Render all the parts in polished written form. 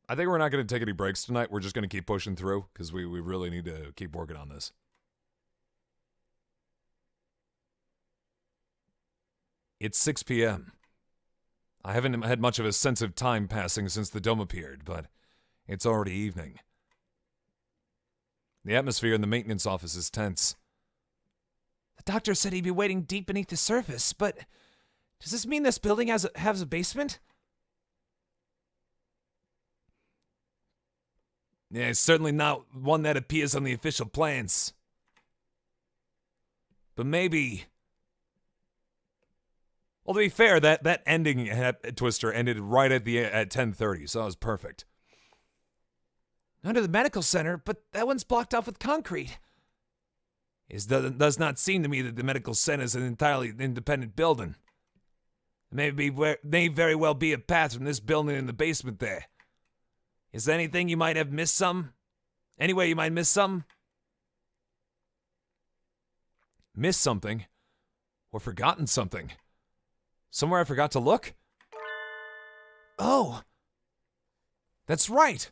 I think we're not going to take any breaks tonight. We're just going to keep pushing through because we really need to keep working on this. It's 6 p.m. I haven't had much of a sense of time passing since the dome appeared, but it's already evening. The atmosphere in the maintenance office is tense. The doctor said he'd be waiting deep beneath the surface, but does this mean this building has a basement? Yeah, it's certainly not one that appears on the official plans. But maybe... Well, to be fair, that ending Twister ended right at 10:30, so that was perfect. Under the medical center, but that one's blocked off with concrete. It does not seem to me that the medical center is an entirely independent building. It may very well be a path from this building in the basement there. Is there anything you might have missed some? Anywhere you might miss some? Missed something? Or forgotten something? Somewhere I forgot to look? Oh! That's right!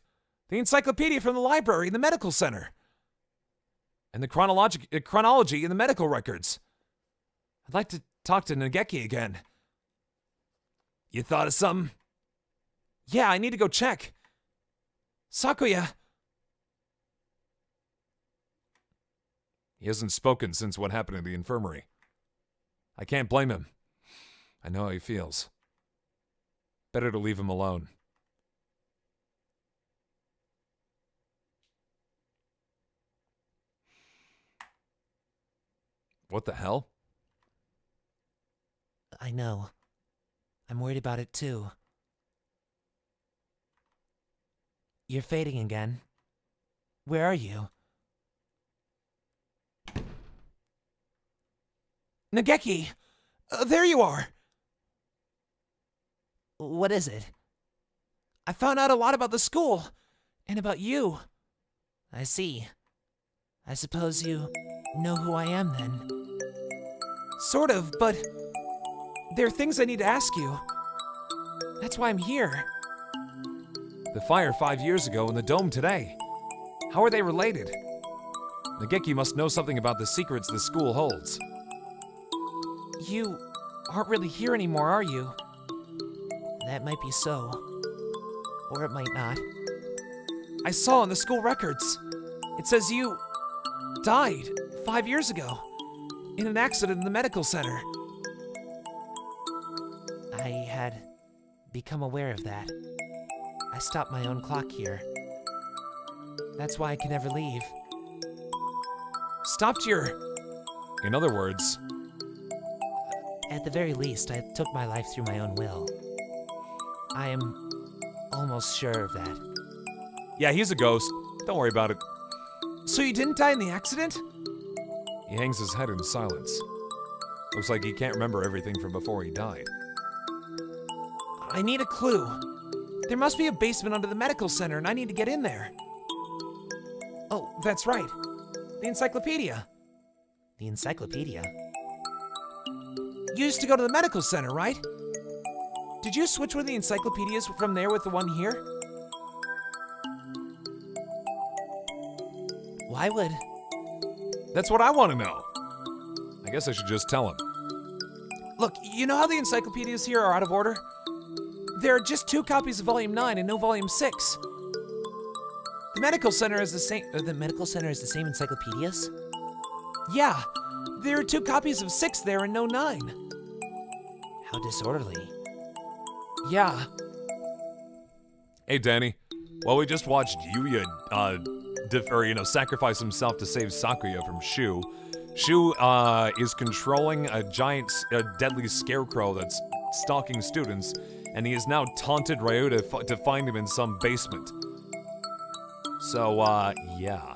The encyclopedia from the library in the medical center. And the chronology in the medical records. I'd like to talk to Nageki again. You thought of something? Yeah, I need to go check. Sakuya! He hasn't spoken since what happened in the infirmary. I can't blame him. I know how he feels. Better to leave him alone. What the hell? I know. I'm worried about it too. You're fading again. Where are you? Nageki! There you are! What is it? I found out a lot about the school, and about you. I see. I suppose you know who I am then. Sort of, but there are things I need to ask you. That's why I'm here. The fire 5 years ago and the dome today. How are they related? Nageki must know something about the secrets the school holds. You aren't really here anymore, are you? That might be so. Or it might not. I saw in the school records. It says you died 5 years ago in an accident in the medical center. I had become aware of that. I stopped my own clock here. That's why I can never leave. Stopped your... In other words... At the very least, I took my life through my own will. I am almost sure of that. Yeah, he's a ghost. Don't worry about it. So you didn't die in the accident? He hangs his head in silence. Looks like he can't remember everything from before he died. I need a clue. There must be a basement under the medical center, and I need to get in there. Oh, that's right. The encyclopedia. The encyclopedia? You used to go to the medical center, right? Did you switch one of the encyclopedias from there with the one here? Why would... That's what I want to know. I guess I should just tell him. Look, you know how the encyclopedias here are out of order? There are just 2 copies of Volume 9 and no Volume 6. The medical center is the same... the medical center is the same encyclopedias? Yeah, there are 2 copies of 6 there and no 9. How disorderly. Yeah. Hey, Danny. Well, we just watched Yuya, sacrifice himself to save Sakuya from Shu. Shu, is controlling a giant, deadly scarecrow that's stalking students, and he has now taunted Ryuta to find him in some basement. So, yeah.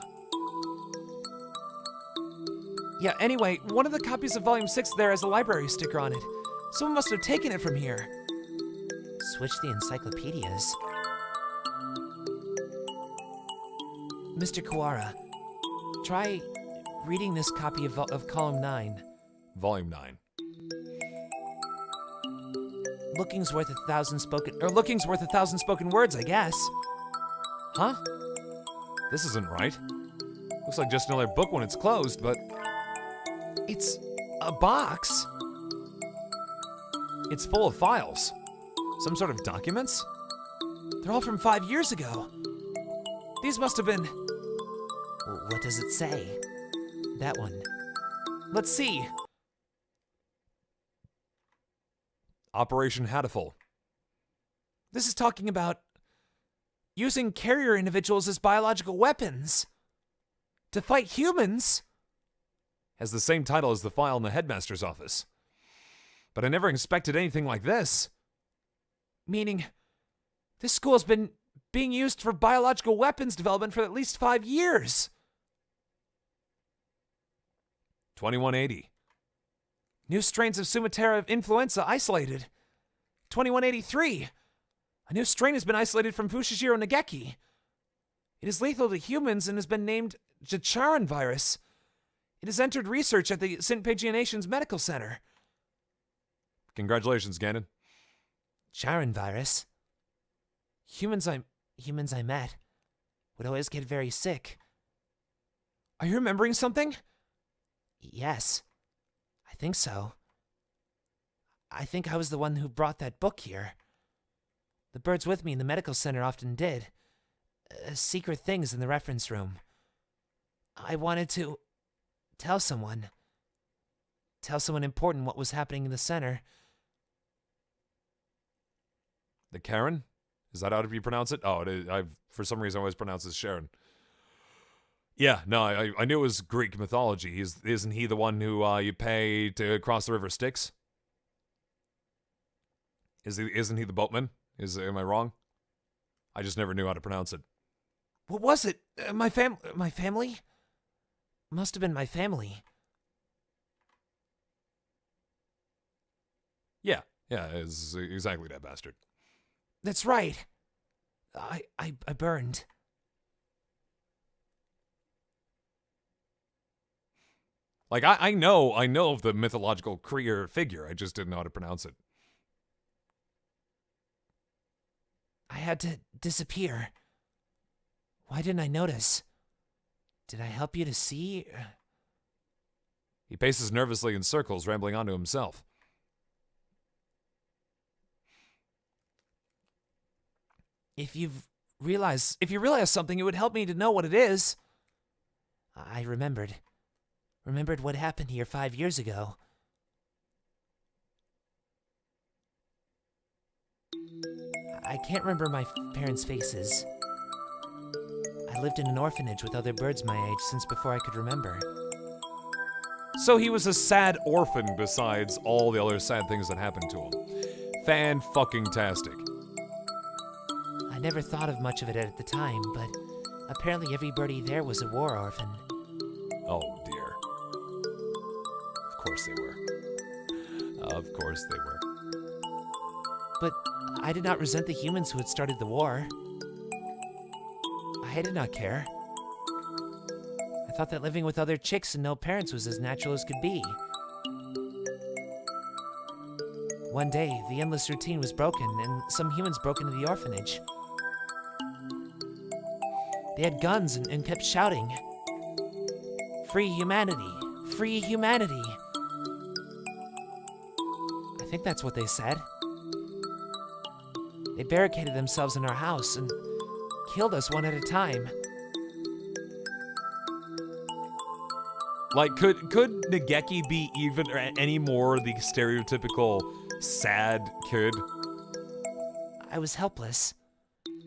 Yeah, anyway, one of the copies of Volume 6 there has a library sticker on it. Someone must have taken it from here. Switch the encyclopedias. Mr. Kawara, try reading this copy of Column 9. Volume 9. Looking's worth a thousand spoken words, I guess. Huh? This isn't right. Looks like just another book when it's closed, but It's a box. it's full of files. Some sort of documents? They're all from 5 years ago. These must have been... What does it say? That one. Let's see. Operation Hatoful. This is talking about using carrier individuals as biological weapons to fight humans. Has the same title as the file in the headmaster's office. But I never expected anything like this. Meaning, this school has been being used for biological weapons development for at least 5 years. 2180. New strains of Sumatera influenza isolated. 2183. A new strain has been isolated from Fushishiro Nageki. It is lethal to humans and has been named Jacharan virus. It has entered research at the St. Pagination's Medical Center. Congratulations, Gannon. Charan virus? Humans I met would always get very sick. Are you remembering something? Yes, I think so. I think I was the one who brought that book here. The birds with me in the medical center often did. Secret things in the reference room. I wanted to tell someone important what was happening in the center. The Karen? Is that how you pronounce it? Oh, it is. For some reason I always pronounce it Sharon. Yeah, no, I knew it was Greek mythology. Isn't he the one who you pay to cross the river Styx? Isn't he the boatman? Am I wrong? I just never knew how to pronounce it. What was it? My family? Must have been my family. Yeah, it's exactly that bastard. That's right. I burned. Like, I know of the mythological Krier figure, I just didn't know how to pronounce it. I had to disappear. Why didn't I notice? Did I help you to see? He paces nervously in circles, rambling on to himself. If you realize something, it would help me to know what it is. I remembered what happened here 5 years ago. I can't remember my parents' faces. I lived in an orphanage with other birds my age since before I could remember. So he was a sad orphan besides all the other sad things that happened to him. Fan-fucking-tastic. I never thought of much of it at the time, but apparently every birdie there was a war orphan. Oh dear. Of course they were. Of course they were. But I did not resent the humans who had started the war. I did not care. I thought that living with other chicks and no parents was as natural as could be. One day, the endless routine was broken, and some humans broke into the orphanage. They had guns and kept shouting, "Free humanity! Free humanity!" I think that's what they said. They barricaded themselves in our house and killed us one at a time. Like, could Nageki be even or any more the stereotypical sad kid? I was helpless.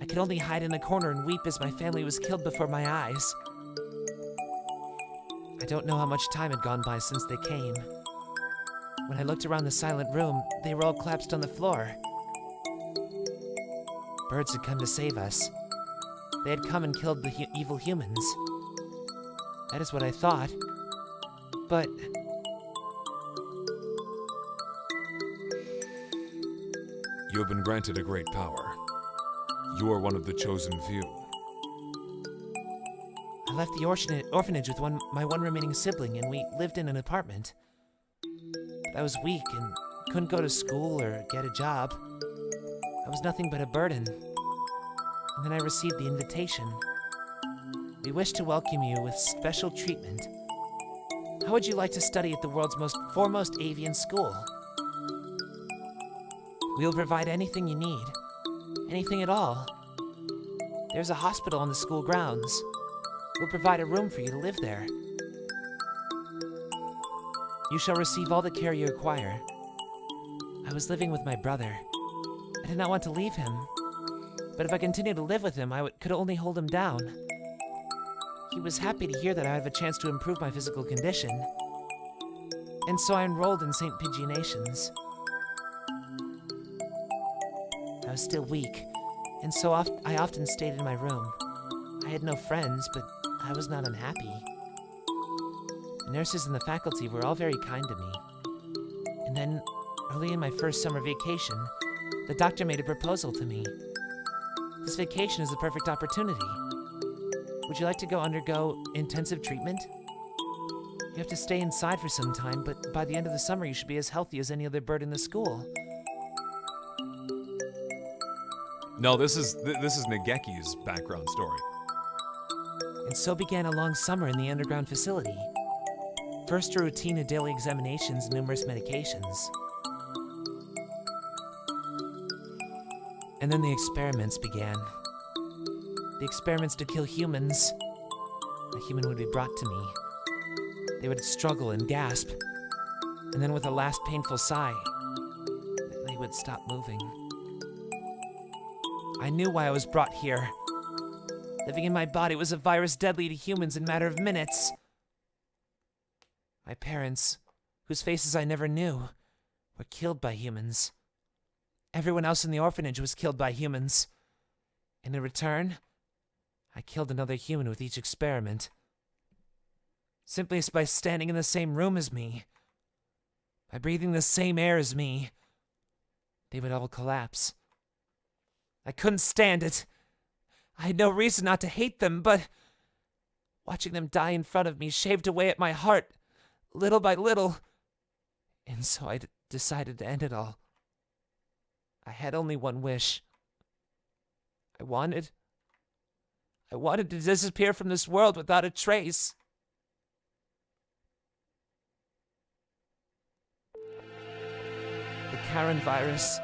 I could only hide in a corner and weep as my family was killed before my eyes. I don't know how much time had gone by since they came. When I looked around the silent room, they were all collapsed on the floor. Birds had come to save us. They had come and killed the evil humans. That is what I thought. But You have been granted a great power. You are one of the chosen few. I left the orphanage with my one remaining sibling, and we lived in an apartment. But I was weak and couldn't go to school or get a job. I was nothing but a burden. and then I received the invitation. We wish to welcome you with special treatment. How would you like to study at the world's foremost avian school? We will provide anything you need. Anything at all. There's a hospital on the school grounds. We'll provide a room for you to live there. You shall receive all the care you require. I was living with my brother. I did not want to leave him. But if I continued to live with him, I could only hold him down. He was happy to hear that I have a chance to improve my physical condition. And so I enrolled in St. Pigianations. I was still weak, and so I often stayed in my room. I had no friends, but I was not unhappy. The nurses and the faculty were all very kind to me. And then, early in my first summer vacation, the doctor made a proposal to me. This vacation is the perfect opportunity. Would you like to undergo intensive treatment? You have to stay inside for some time, but by the end of the summer you should be as healthy as any other bird in the school. No, this is Nageki's background story. And so began a long summer in the underground facility. First, a routine of daily examinations and numerous medications. And then the experiments began. The experiments to kill humans. A human would be brought to me. They would struggle and gasp, and then with a last painful sigh, they would stop moving. I knew why I was brought here. Living in my body was a virus deadly to humans in a matter of minutes. My parents, whose faces I never knew, were killed by humans. Everyone else in the orphanage was killed by humans. And in return, I killed another human with each experiment. Simply by standing in the same room as me, by breathing the same air as me, they would all collapse. I couldn't stand it. I had no reason not to hate them, but watching them die in front of me shaved away at my heart, little by little, and so I decided to end it all. I had only one wish. I wanted to disappear from this world without a trace. The Karen virus.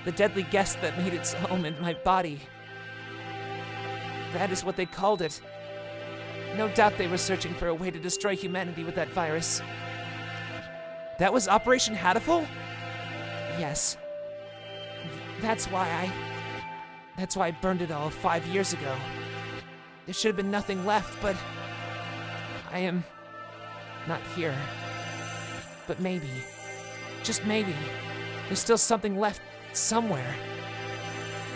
The deadly guest that made its home in my body. That is what they called it. No doubt they were searching for a way to destroy humanity with that virus. That was Operation Hatoful? Yes. That's why I burned it all 5 years ago. There should have been nothing left, but I am not here. But maybe, just maybe, there's still something left somewhere.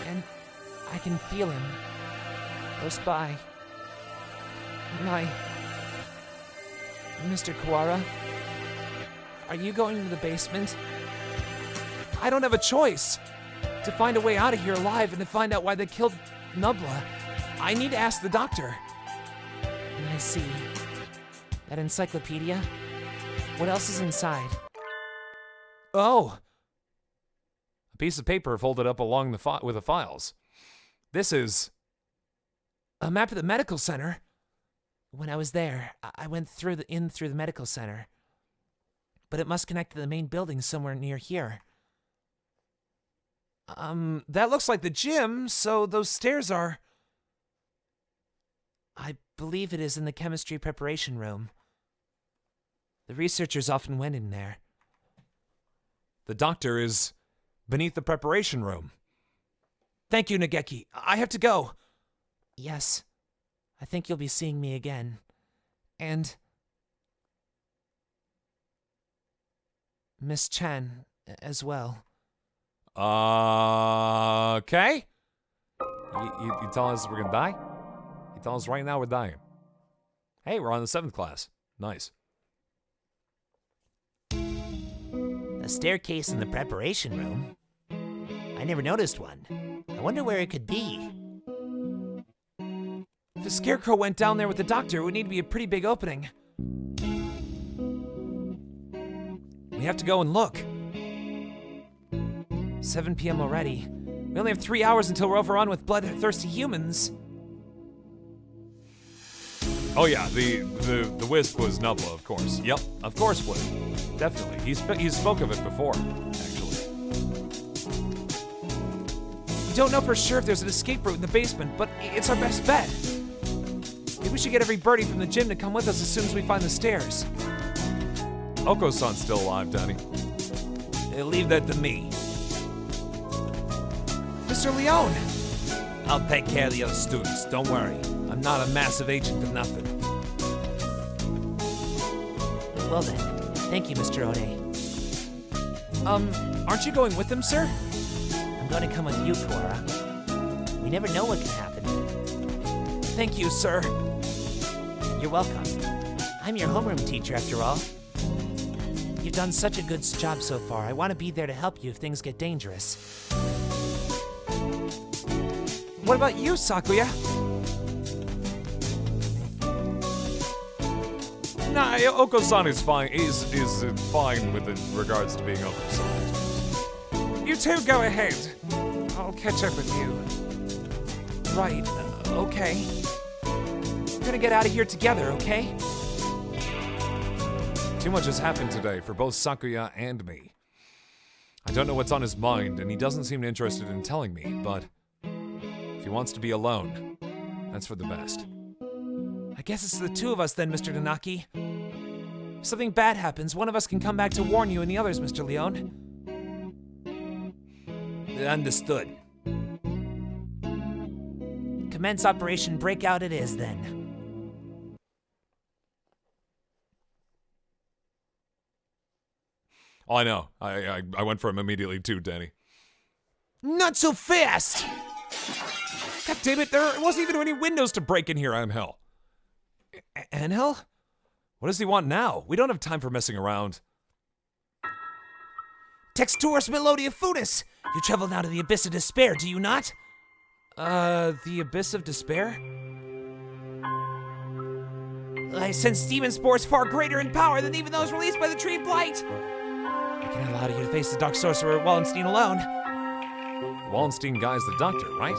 And I can feel him close by. Mr. Kawara, are you going to the basement? I don't have a choice. To find a way out of here alive and to find out why they killed Nubla, I need to ask the doctor. And I see that encyclopedia. What else is inside? Oh! A piece of paper folded up along with the files. This is a map of the medical center. When I was there, I went through the medical center. But it must connect to the main building somewhere near here. That looks like the gym, so those stairs are... I believe it is in the chemistry preparation room. The researchers often went in there. The doctor is beneath the preparation room. Thank you, Nageki. I have to go. Yes. I think you'll be seeing me again. And... Miss Chan as well. Okay. You telling us we're gonna die? You telling us right now we're dying? Hey, we're on the 7th class. Nice. A staircase in the preparation room? I never noticed one. I wonder where it could be. If the Scarecrow went down there with the doctor, it would need to be a pretty big opening. We have to go and look. 7 p.m. already. We only have 3 hours until we're overrun with bloodthirsty humans. Oh yeah, the wisp was Nubla, of course. Yep, of course would. Definitely. He spoke of it before, actually. We don't know for sure if there's an escape route in the basement, but it's our best bet. Maybe we should get every birdie from the gym to come with us as soon as we find the stairs. Oko-san's still alive, Danny. Leave that to me. Mr. Leone! I'll take care of the other students, don't worry. I'm not a massive agent for nothing. Well then, thank you, Mr. Ode. Aren't you going with them, sir? I'm going to come with you, Cora. We never know what can happen. Thank you, sir. You're welcome. I'm your homeroom teacher, after all. You've done such a good job so far. I want to be there to help you if things get dangerous. What about you, Sakuya? Nah, Oko-san is fine. Is fine with it regards to being Oko-san. You two go ahead. I'll catch up with you. Right, okay. We're gonna get out of here together, okay? Too much has happened today for both Sakuya and me. I don't know what's on his mind, and he doesn't seem interested in telling me, but if he wants to be alone, that's for the best. I guess it's the two of us then, Mr. Nanaki. If something bad happens, one of us can come back to warn you and the others, Mr. Leone. Understood. Commence Operation Breakout it is, then. Oh, I know. I went for him immediately too, Danny. Not so fast! God damn it, there wasn't even any windows to break in here, Angel. Angel? What does he want now? We don't have time for messing around. Texturis Melodia Funis! You travel now to the Abyss of Despair, do you not? The Abyss of Despair? I sense demon spores far greater in power than even those released by the Tree of Blight! I cannot allow you to face the Dark Sorcerer Wallenstein alone. Wallenstein guy's the doctor, right?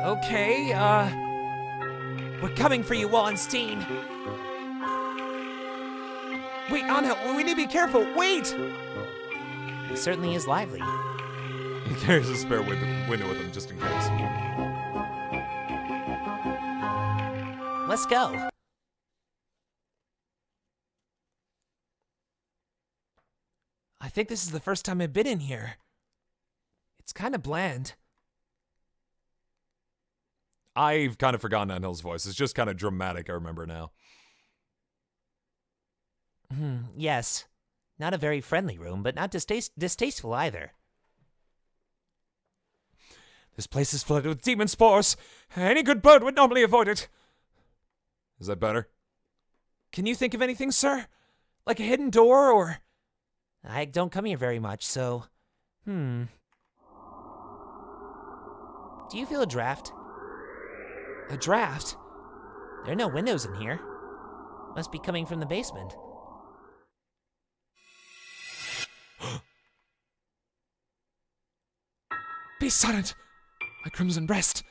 Okay, we're coming for you, Wallenstein. Wait, Angel, we need to be careful. Wait! He certainly is lively. He carries a spare window with him just in case. Let's go. I think this is the first time I've been in here. It's kind of bland. I've kind of forgotten Angel's voice. It's just kind of dramatic, I remember now. Yes. Not a very friendly room, but not distasteful either. This place is flooded with demon spores. Any good bird would normally avoid it. Is that better? Can you think of anything, sir? Like a hidden door, or... I don't come here very much, so... Do you feel a draft? A draft? There are no windows in here. Must be coming from the basement. Be silent, my crimson breast.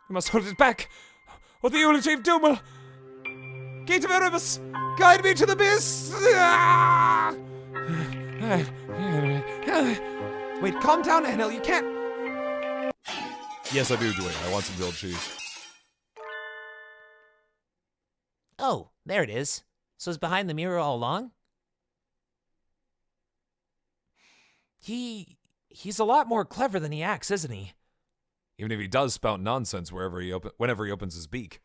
We must hold it back, or the eulogy of doom will... Gate of Erebus, guide me to the abyss! Wait, calm down, Angel, you can't... Yes, I do, Dwayne. I want some grilled cheese. Oh, there it is. So it's behind the mirror all along? He's a lot more clever than he acts, isn't he? Even if he does spout nonsense whenever he opens his beak.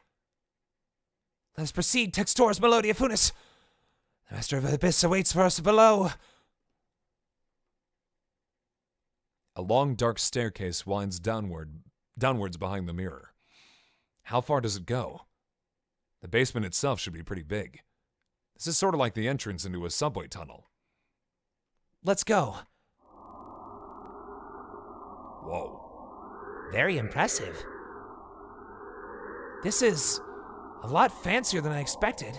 Let us proceed, Texturis Melodia Funis. The Master of the Abyss awaits for us below. A long, dark staircase winds downwards behind the mirror. How far does it go? The basement itself should be pretty big. This is sort of like the entrance into a subway tunnel. Let's go. Whoa. Very impressive. This is a lot fancier than I expected.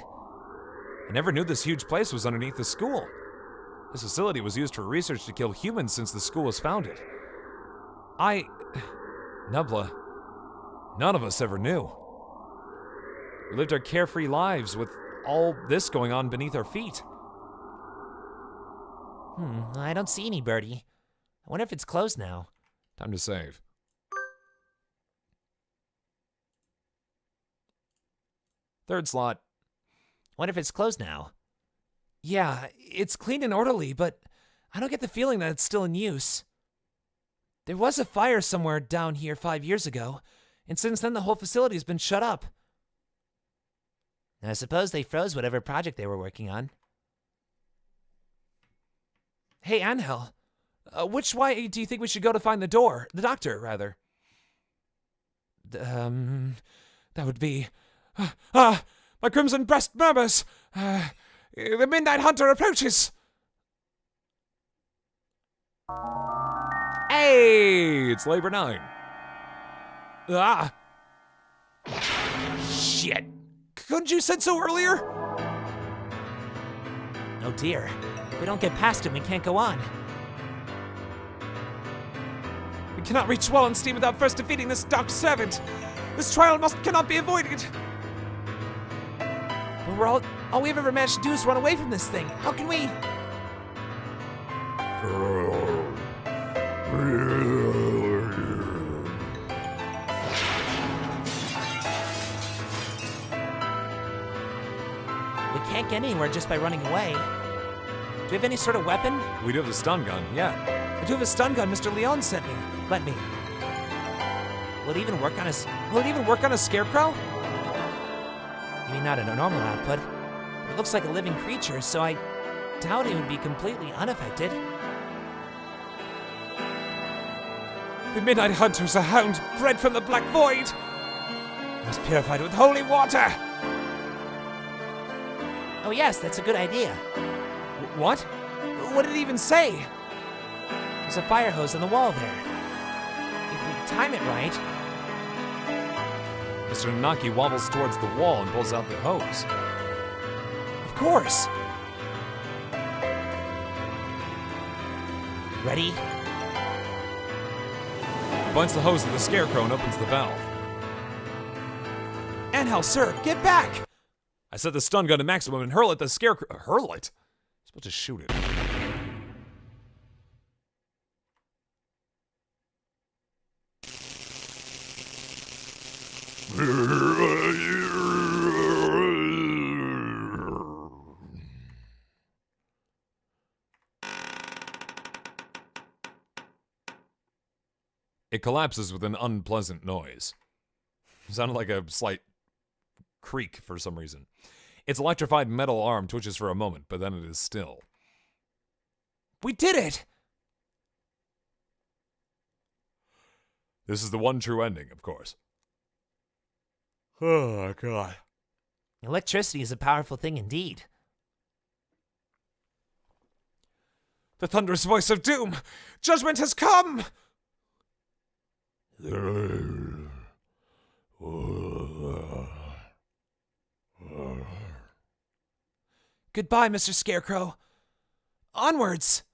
I never knew this huge place was underneath the school. This facility was used for research to kill humans since the school was founded. Nubla, none of us ever knew. We lived our carefree lives with all this going on beneath our feet. I don't see any, Birdie. I wonder if it's closed now. Time to save. Third slot. Wonder if it's closed now. Yeah, it's clean and orderly, but I don't get the feeling that it's still in use. There was a fire somewhere down here 5 years ago, and since then the whole facility's been shut up. I suppose they froze whatever project they were working on. Hey, Angel. Which way do you think we should go to find the door? The doctor, rather. That would be... my crimson breast murmurs. The Midnight Hunter approaches. Hey, it's Labor 9. Shit. Couldn't you said so earlier? Oh dear. If we don't get past him, we can't go on. We cannot reach Wallenstein without first defeating this dark servant. This trial cannot be avoided. But all we've ever managed to do is run away from this thing. How can we? We can't get anywhere just by running away. Do you have any sort of weapon? We do have a stun gun, yeah. I do have a stun gun Mr. Leon sent me. Let me. Will it even work on a scarecrow? Maybe not a normal output. It looks like a living creature, so I doubt it would be completely unaffected. The Midnight Hunter's a hound bred from the Black Void. Must purified with holy water. Oh yes, that's a good idea. What? What did it even say? There's a fire hose on the wall there. If we time it right... Mr. Naki wobbles towards the wall and pulls out the hose. Of course. Ready? Points the hose to the scarecrow and opens the valve. Angel, sir, get back! I set the stun gun to maximum and hurl at the scarecrow. Hurl it? I'm supposed to shoot it. It collapses with an unpleasant noise. It sounded like a slight creak for some reason. Its electrified metal arm twitches for a moment, but then it is still. We did it! This is the one true ending, of course. Oh, God. Electricity is a powerful thing indeed. The thunderous voice of doom! Judgment has come! Goodbye, Mr. Scarecrow. Onwards!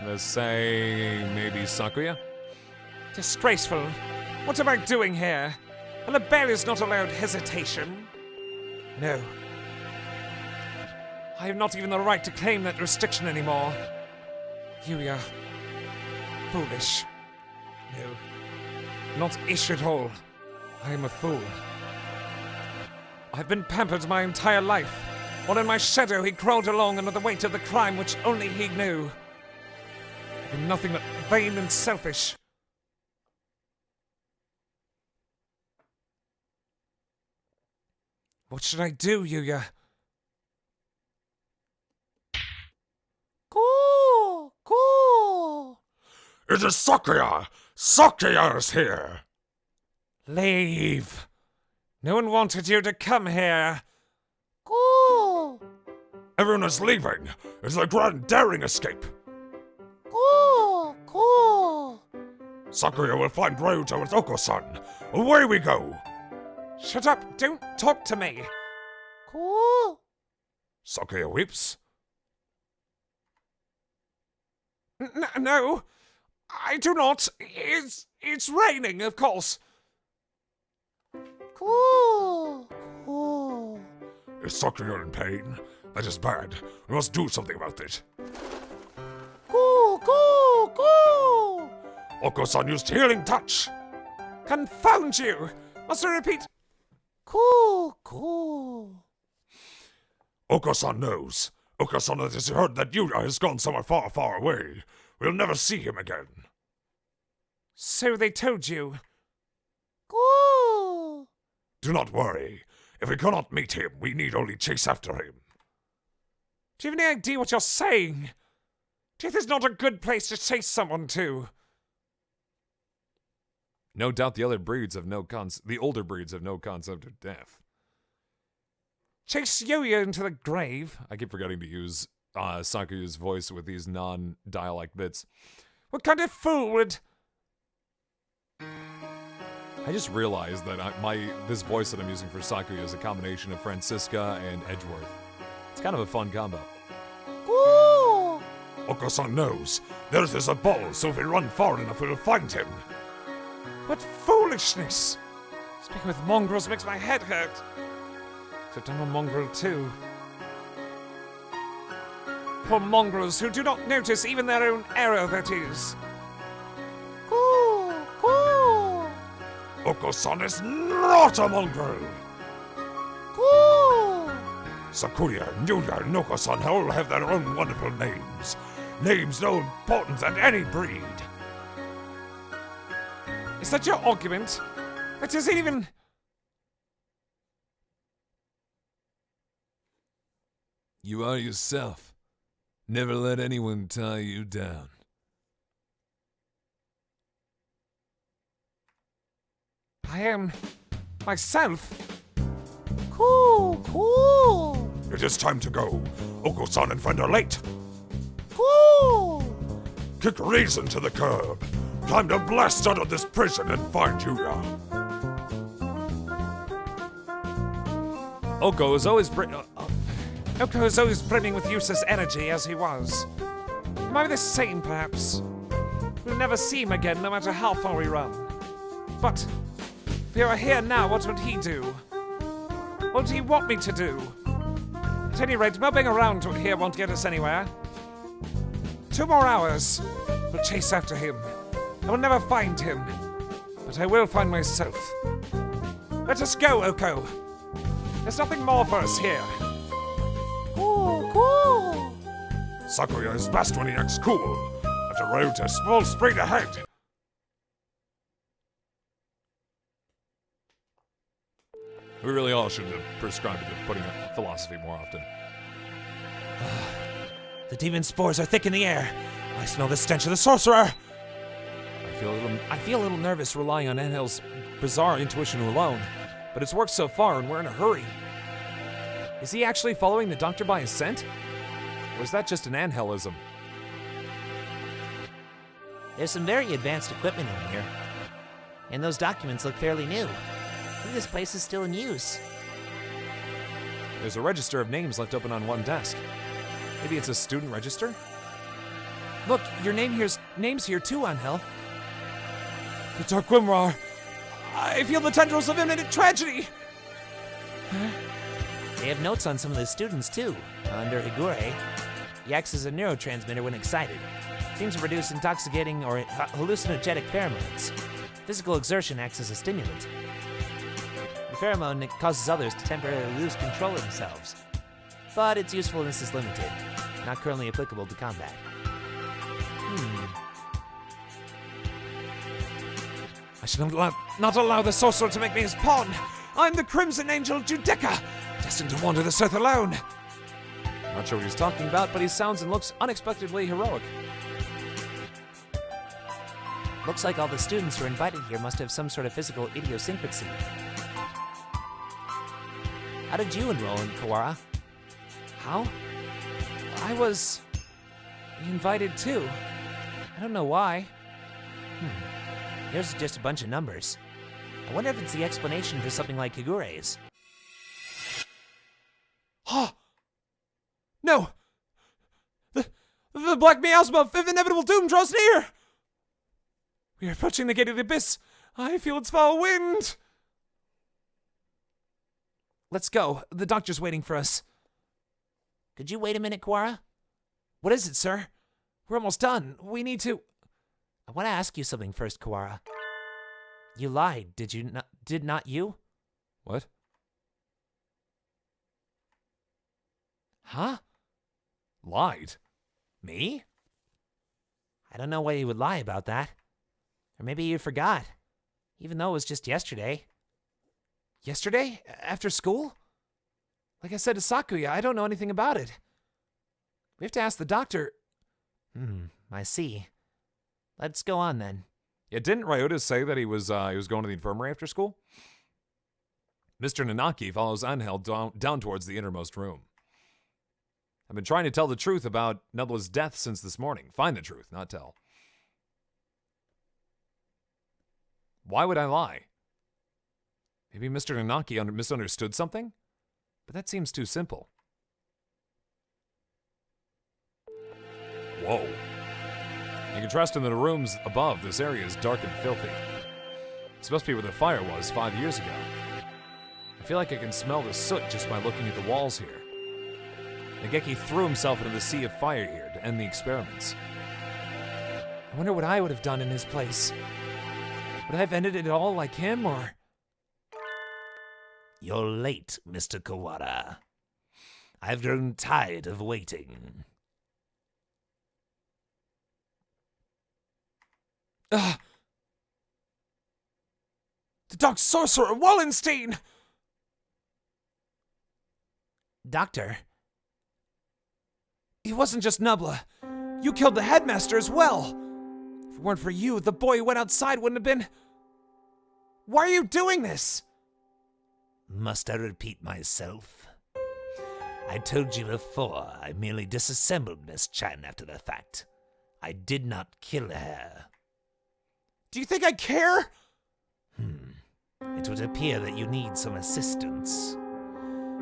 Let's say maybe Sakuya? Disgraceful. What am I doing here? And the bell is not allowed hesitation. No. I have not even the right to claim that restriction anymore. Yuya. Foolish. No. Not ish at all. I am a fool. I've been pampered my entire life, while in my shadow he crawled along under the weight of the crime which only he knew. I've been nothing but vain and selfish. What should I do, Yuya? Cool! Cool! It is Sakuya! Sakuya's here! Leave. No one wanted you to come here. Cool! Everyone is leaving. It's a grand daring escape. Cool! Cool! Sakuya will find Ryuta with Oko-san. Away we go! Shut up! Don't talk to me! Cool. Sakuya weeps. No! I do not! It's raining, of course! Cool. Cool. Is Sakuya in pain? That is bad. We must do something about it. Cool. Cool. Cool. Oko-san used healing touch. Confound you! Must I repeat? Cool. Cool. Oko-san knows. Oko-san has heard that Yuya has gone somewhere far, far away. We'll never see him again. So they told you. Cool. Do not worry. If we cannot meet him, we need only chase after him. Do you have any idea what you're saying? Death is not a good place to chase someone to. No doubt the older breeds have no concept of death. Chase Yuya into the grave? I keep forgetting to use Sakuya's voice with these non-dialect bits. What kind of fool would... I just realized that this voice that I'm using for Sakuya is a combination of Francisca and Edgeworth. It's kind of a fun combo. Cool. Oko-san knows. There's this ball, so if we run far enough, we'll find him. What foolishness! Speaking with mongrels makes my head hurt. Except I'm a mongrel too. Poor mongrels who do not notice even their own error, that is. Cool. Cool. Oko-san is not a mongrel! Cool. Sakuya, Yuya, and Oko-san all have their own wonderful names. Names no important than any breed. Is that your argument? That isn't even... You are yourself. Never let anyone tie you down. I am... myself. Cool. Cool. It is time to go. Oko-san and friend are late. Cool. Kick reason to the curb. Time to blast out of this prison and find Yuya. Oko is always brimming with useless energy, as he was. Am I the same, perhaps? We'll never see him again, no matter how far we run. But, if he were here now, what would he do? What would he want me to do? At any rate, mobbing around here won't get us anywhere. 2 more hours. We'll chase after him. I will never find him, but I will find myself. Let us go, Oko. There's nothing more for us here. Cool. Cool. Sakuya is best when he acts cool. But a road to small speed ahead. We really all should have prescribed to putting up philosophy more often. The demon spores are thick in the air. I smell the stench of the sorcerer. I feel a little nervous relying on Angel's bizarre intuition alone, but it's worked so far and we're in a hurry. Is he actually following the doctor by his scent? Or is that just an Angelism? There's some very advanced equipment in here. And those documents look fairly new. I think this place is still in use. There's a register of names left open on one desk. Maybe it's a student register? Look, your name's here too, Angel. The Dark Grimoire. I feel the tendrils of imminent tragedy. They have notes on some of the students too. Under Higure, he acts as a neurotransmitter when excited. Seems to produce intoxicating or hallucinogenic pheromones. Physical exertion acts as a stimulant. The pheromone causes others to temporarily lose control of themselves. But its usefulness is limited, not currently applicable to combat. I shall not allow the sorcerer to make me his pawn. I'm the Crimson Angel Judecca, destined to wander this earth alone. Not sure what he's talking about, but he sounds and looks unexpectedly heroic. Looks like all the students who are invited here must have some sort of physical idiosyncrasy. How did you enroll in Kawara? How? I was invited too. I don't know why. Here's just a bunch of numbers. I wonder if it's the explanation for something like Higure's. Ah! No! The Black Miasma of inevitable doom draws near! We are approaching the gate of the abyss. I feel its foul wind! Let's go. The doctor's waiting for us. Could you wait a minute, Kawara? What is it, sir? We're almost done. We need to... I want to ask you something first, Kawara. You lied, did you not? Did not you? What? Huh? Lied? Me? I don't know why you would lie about that. Or maybe you forgot. Even though it was just yesterday. Yesterday? After school? Like I said to Sakuya, I don't know anything about it. We have to ask the doctor. I see. Let's go on then. Yeah, didn't Ryota say that he was going to the infirmary after school? Mr. Nanaki follows Angel down towards the innermost room. I've been trying to tell the truth about Nebula's death since this morning. Find the truth, not tell. Why would I lie? Maybe Mr. Nanaki misunderstood something? But that seems too simple. Whoa. In contrast to the rooms above, this area is dark and filthy. This must be where the fire was 5 years ago. I feel like I can smell the soot just by looking at the walls here. Nageki threw himself into the sea of fire here to end the experiments. I wonder what I would have done in his place. Would I have ended it all like him, or... You're late, Mr. Kawara. I've grown tired of waiting. The Dark Sorcerer, Wallenstein! Doctor? He wasn't just Nubla. You killed the headmaster as well. If it weren't for you, the boy who went outside wouldn't have been... Why are you doing this? Must I repeat myself? I told you before, I merely disassembled Miss Chan after the fact. I did not kill her. Do you think I care? It would appear that you need some assistance.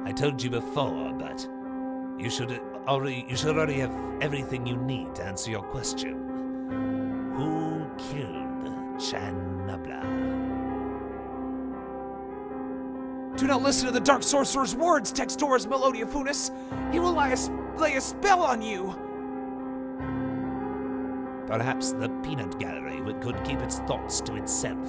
I told you before, but you should already have everything you need to answer your question. Who killed Chan Nubla? Do not listen to the Dark Sorcerer's words, Textora's Melodia Funis. He will lay a spell on you. Perhaps the peanut gallery could keep its thoughts to itself.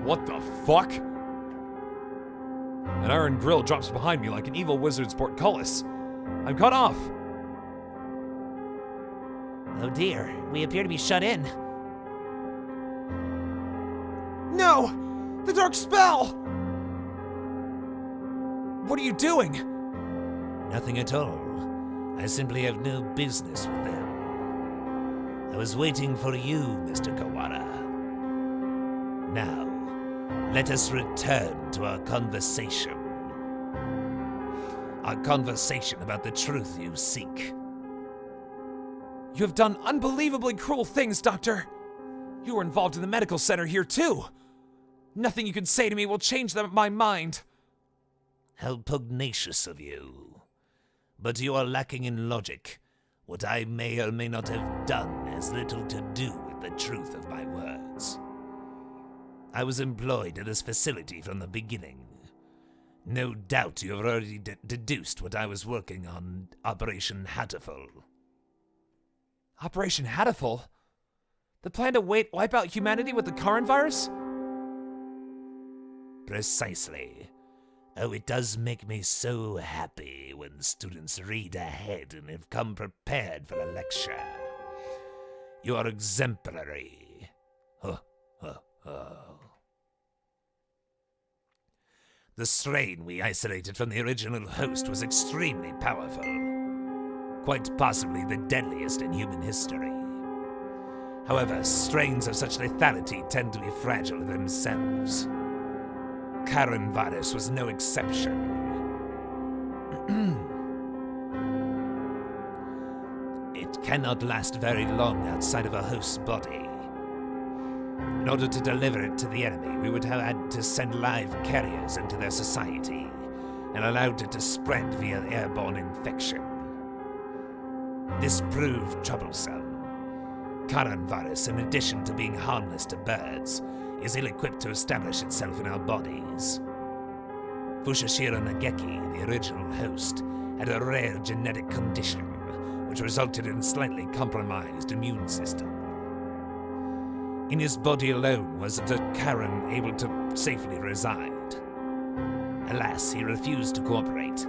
What the fuck? An iron grill drops behind me like an evil wizard's portcullis. I'm cut off. Oh dear, we appear to be shut in. No! The dark spell! What are you doing? Nothing at all. I simply have no business with them. I was waiting for you, Mr. Kawara. Now, let us return to our conversation. Our conversation about the truth you seek. You have done unbelievably cruel things, Doctor. You were involved in the medical center here, too. Nothing you can say to me will change my mind. How pugnacious of you. But you are lacking in logic. What I may or may not have done has little to do with the truth of my words. I was employed at this facility from the beginning. No doubt you have already deduced what I was working on Operation Hatoful. Operation Hatoful? The plan to wipe out humanity with the Karin virus? Precisely. Oh, it does make me so happy when students read ahead and have come prepared for a lecture. You are exemplary. The strain we isolated from the original host was extremely powerful. Quite possibly the deadliest in human history. However, strains of such lethality tend to be fragile themselves. Karin virus was no exception. It cannot last very long outside of a host's body. In order to deliver it to the enemy, we would have had to send live carriers into their society and allowed it to spread via airborne infection. This proved troublesome. Karan virus, in addition to being harmless to birds, is ill-equipped to establish itself in our bodies. Fushashira Nageki, the original host, had a rare genetic condition which resulted in a slightly compromised immune system. In his body alone was the Karan able to safely reside. Alas, he refused to cooperate.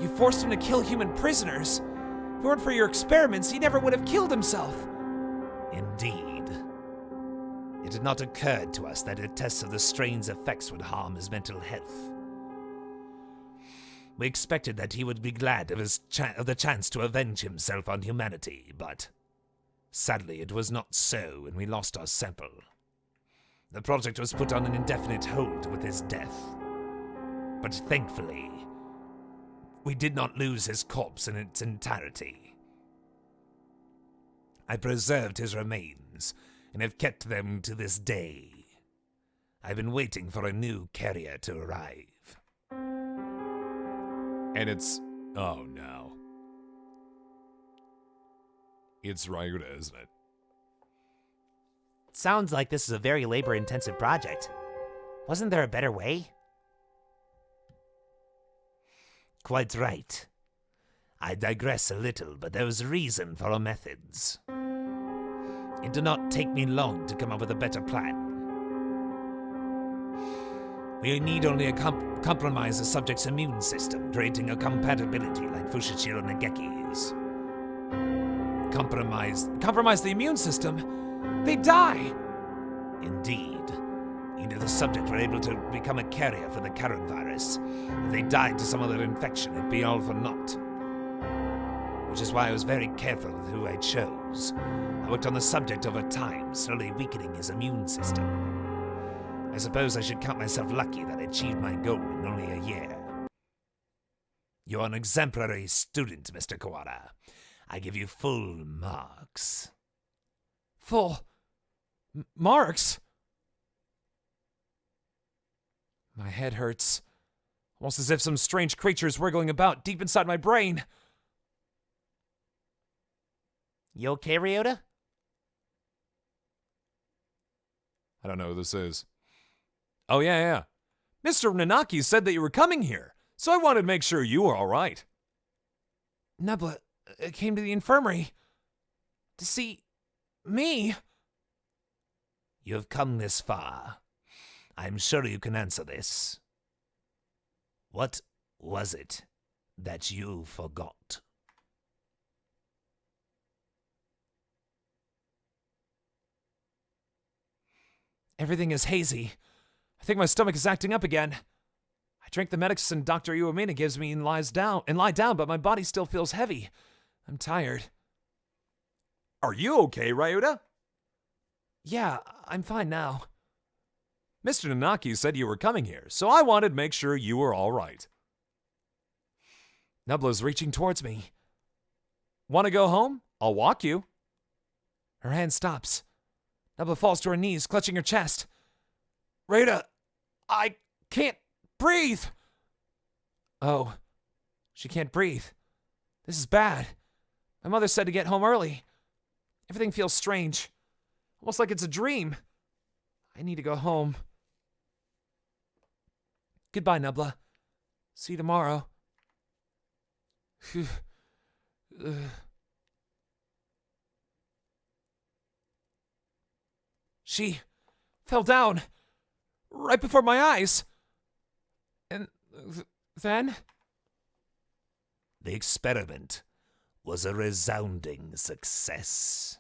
You forced him to kill human prisoners. If it weren't for your experiments, he never would have killed himself. Indeed. It had not occurred to us that a test of the strain's effects would harm his mental health. We expected that he would be glad of the chance to avenge himself on humanity, but sadly it was not so, and we lost our sample. The project was put on an indefinite hold with his death. But thankfully, we did not lose his corpse in its entirety. I preserved his remains and have kept them to this day. I've been waiting for a new carrier to arrive. And it's... oh no. It's Ryuta, isn't it? Sounds like this is a very labor-intensive project. Wasn't there a better way? Quite right. I digress a little, but there was a reason for our methods. It did not take me long to come up with a better plan. We need only compromise the subject's immune system, creating a compatibility like Fushashiro Nageki's. Compromise the immune system? They die! Indeed. Either the subject were able to become a carrier for the Karan virus. If they died to some other infection, it'd be all for naught. Which is why I was very careful with who I chose. I worked on the subject over time, slowly weakening his immune system. I suppose I should count myself lucky that I achieved my goal in only a year. You're an exemplary student, Mr. Kawara. I give you full marks. Full... marks? My head hurts. Almost as if some strange creature is wriggling about deep inside my brain. You okay, Ryota? I don't know who this is. Oh, yeah. Mr. Nanaki said that you were coming here, so I wanted to make sure you were all right. Nebula came to the infirmary to see me. You have come this far. I'm sure you can answer this. What was it that you forgot? Everything is hazy. I think my stomach is acting up again. I drank the medicine Dr. Iwamina gives me and lie down, but my body still feels heavy. I'm tired. Are you okay, Ryuta? Yeah, I'm fine now. Mr. Nanaki said you were coming here, so I wanted to make sure you were all right. Nebula's reaching towards me. Want to go home? I'll walk you. Her hand stops. Nebula falls to her knees, clutching her chest. Rita, I can't breathe. Oh, she can't breathe. This is bad. My mother said to get home early. Everything feels strange. Almost like it's a dream. I need to go home. Goodbye, Nebula. See you tomorrow. She fell down right before my eyes. And then? The experiment was a resounding success.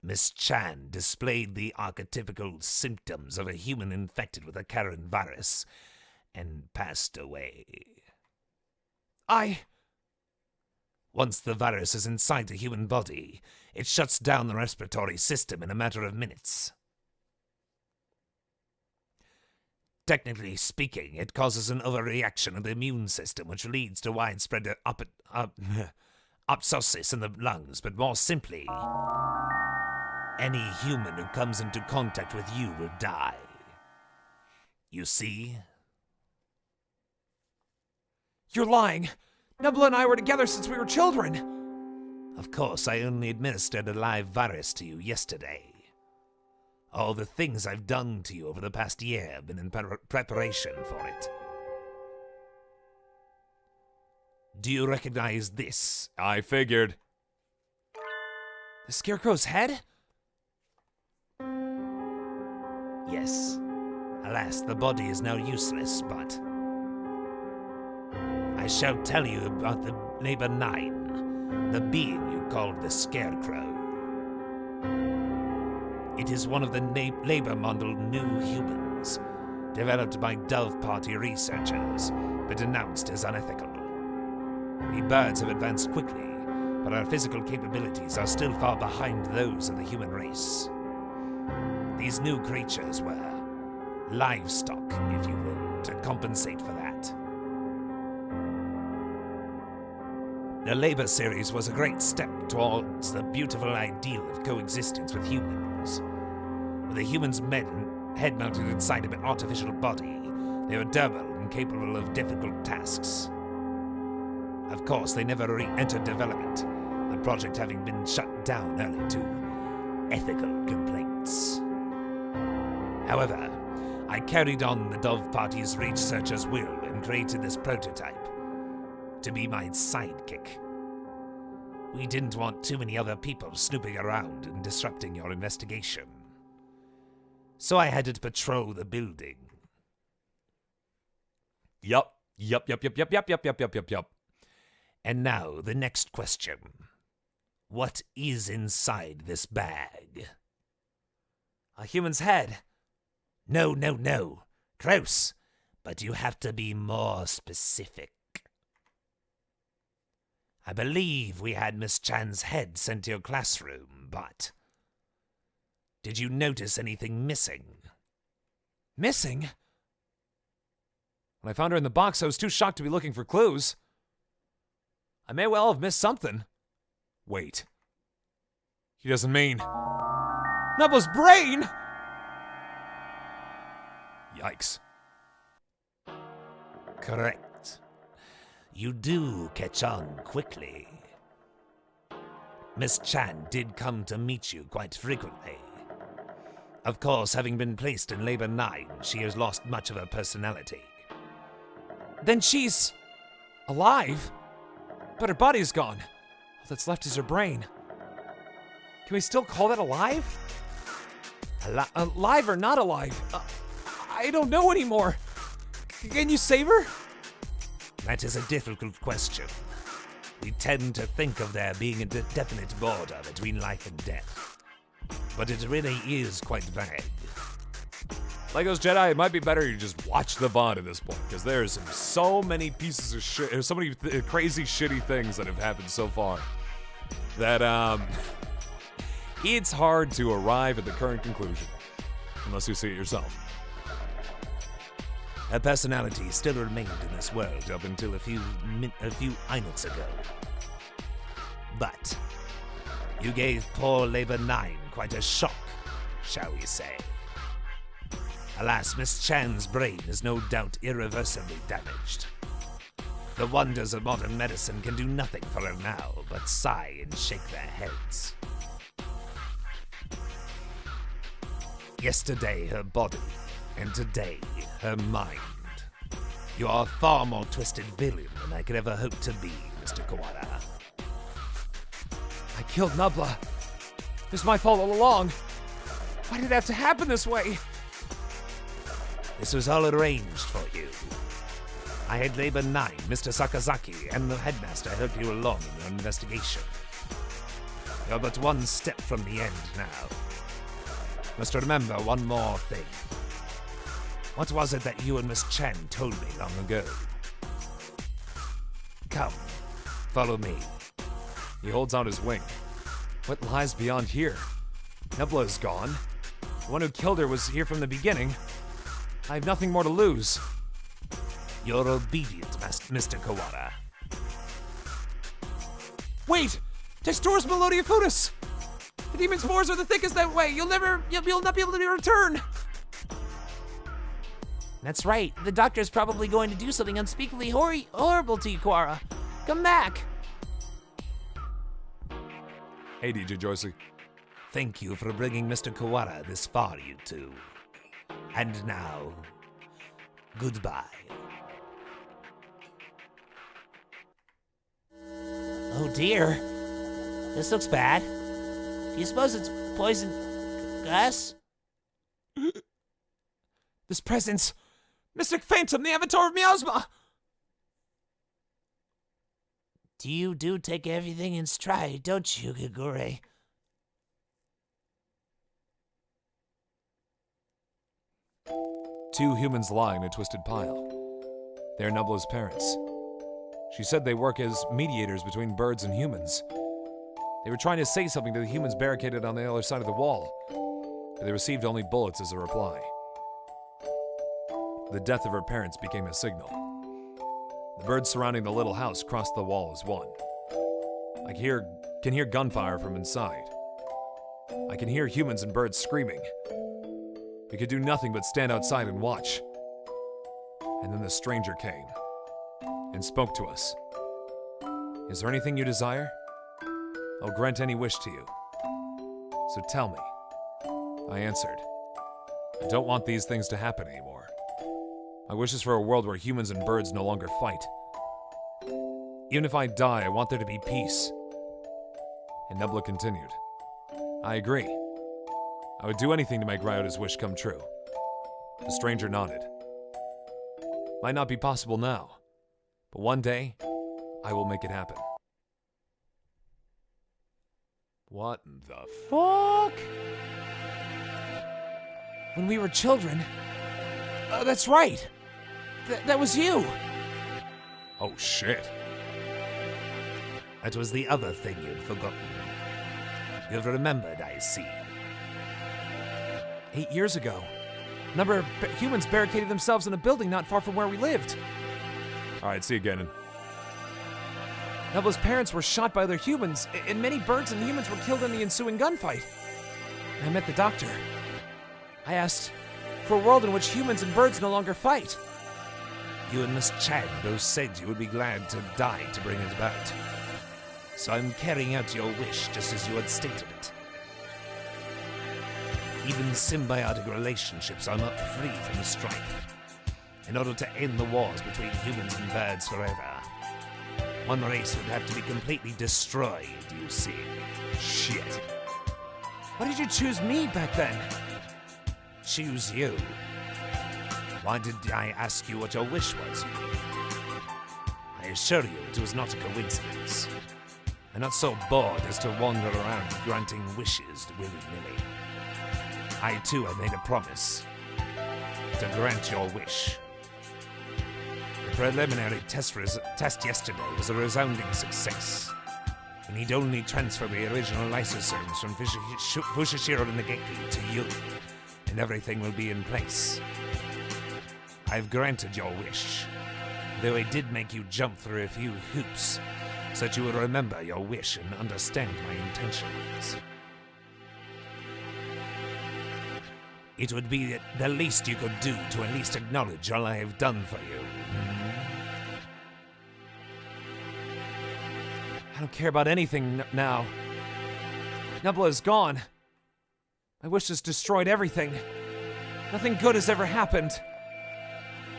Miss Chan displayed the archetypical symptoms of a human infected with a Karan virus and passed away. Once the virus is inside the human body, it shuts down the respiratory system in a matter of minutes. Technically speaking, it causes an overreaction of the immune system, which leads to widespread apoptosis in the lungs, but more simply, Any human who comes into contact with you will die. You see? You're lying. Nebula and I were together since we were children. Of course, I only administered a live virus to you yesterday. All the things I've done to you over the past year have been in preparation for it. Do you recognize this? I figured. The Scarecrow's head? Yes. Alas, the body is now useless, but I shall tell you about the Labor 9, the being you called the Scarecrow. It is one of the Labor Model New Humans, developed by Dove Party researchers, but denounced as unethical. We birds have advanced quickly, but our physical capabilities are still far behind those of the human race. These new creatures were livestock, if you will, to compensate for that. The Labor series was a great step towards the beautiful ideal of coexistence with humans. With the humans' head mounted inside of an artificial body, they were durable and capable of difficult tasks. Of course, they never re-entered development, the project having been shut down early to ethical complaints. However, I carried on the Dove Party's researchers' will and created this prototype to be my sidekick. We didn't want too many other people snooping around and disrupting your investigation. So I had it patrol the building. Yup. And now, the next question. What is inside this bag? A human's head. No. Close. But you have to be more specific. I believe we had Miss Chan's head sent to your classroom, but did you notice anything missing? Missing? When I found her in the box, I was too shocked to be looking for clues. I may well have missed something. Wait. He doesn't mean... Nebula's brain! Yikes. Correct. You do catch on quickly. Miss Chan did come to meet you quite frequently. Of course, having been placed in Labor 9, she has lost much of her personality. Then she's... alive? But her body's gone. All that's left is her brain. Can we still call that alive? Alive or not alive? I don't know anymore. Can you save her? That is a difficult question. We tend to think of there being a definite border between life and death. But it really is quite vague. Legos Jedi, it might be better you just watch the VOD at this point, because there's so many pieces of shit, there's so many crazy shitty things that have happened so far that it's hard to arrive at the current conclusion unless you see it yourself. Her personality still remained in this world up until a few minutes ago. But you gave poor Labor 9 quite a shock, shall we say. Alas, Miss Chan's brain is no doubt irreversibly damaged. The wonders of modern medicine can do nothing for her now but sigh and shake their heads. Yesterday, her body, and today, her mind. You are a far more twisted villain than I could ever hope to be, Mr. Kawada. I killed Nebula. It was my fault all along. Why did it have to happen this way? This was all arranged for you. I had Labor 9, Mr. Sakazaki, and the headmaster help you along in your investigation. You're but one step from the end now. Must remember one more thing. What was it that you and Miss Chan told me long ago? Come, follow me. He holds out his wing. What lies beyond here? Nebula is gone. The one who killed her was here from the beginning. I have nothing more to lose. You're obedient, Mr. Kawada. Wait! Textora's Melodia Futus! The demon spores are the thickest that way. You'll not be able to return. That's right. The doctor's probably going to do something unspeakably horrible to you, Quara. Come back. Hey, DJ Joycey. Thank you for bringing Mr. Kawara this far, you two. And now, goodbye. Oh dear. This looks bad. Do you suppose it's poison gas? This presence. Mystic Phantom, the avatar of Miasma. You do take everything in stride, don't you, Gigure? Two humans lie in a twisted pile. They are Nubla's parents. She said they work as mediators between birds and humans. They were trying to say something to the humans barricaded on the other side of the wall, but they received only bullets as a reply. The death of her parents became a signal. The birds surrounding the little house crossed the wall as one. I can hear gunfire from inside. I can hear humans and birds screaming. We could do nothing but stand outside and watch. And then the stranger came and spoke to us. Is there anything you desire? I'll grant any wish to you. So tell me. I answered. I don't want these things to happen anymore. My wish is for a world where humans and birds no longer fight. Even if I die, I want there to be peace. And Nebula continued. I agree. I would do anything to make Ryota's wish come true. The stranger nodded. Might not be possible now, but one day, I will make it happen. What the fuck? When we were children. That's right. That was you. Oh shit. That was the other thing you'd forgotten. You've remembered, I see. 8 years ago, a number of humans barricaded themselves in a building not far from where we lived. Alright, see you again. Nebula's parents were shot by other humans, and many birds and humans were killed in the ensuing gunfight. And I met the doctor. I asked for a world in which humans and birds no longer fight. You and Miss Chad both said you would be glad to die to bring it about. So I'm carrying out your wish just as you had stated it. Even symbiotic relationships are not free from the strife. In order to end the wars between humans and birds forever, one race would have to be completely destroyed, you see. Shit. Why did you choose me back then? Choose you? Why did I ask you what your wish was, you mean? I assure you it was not a coincidence. I'm not so bored as to wander around granting wishes willy-nilly. I too have made a promise to grant your wish. The preliminary test yesterday was a resounding success. You need only transfer the original lysosomes from Fushishiro Negeki to you, and everything will be in place. I've granted your wish, though I did make you jump through a few hoops, so that you will remember your wish and understand my intentions. It would be the least you could do to at least acknowledge all I have done for you. I don't care about anything now. Nebula is gone. My wish has destroyed everything. Nothing good has ever happened.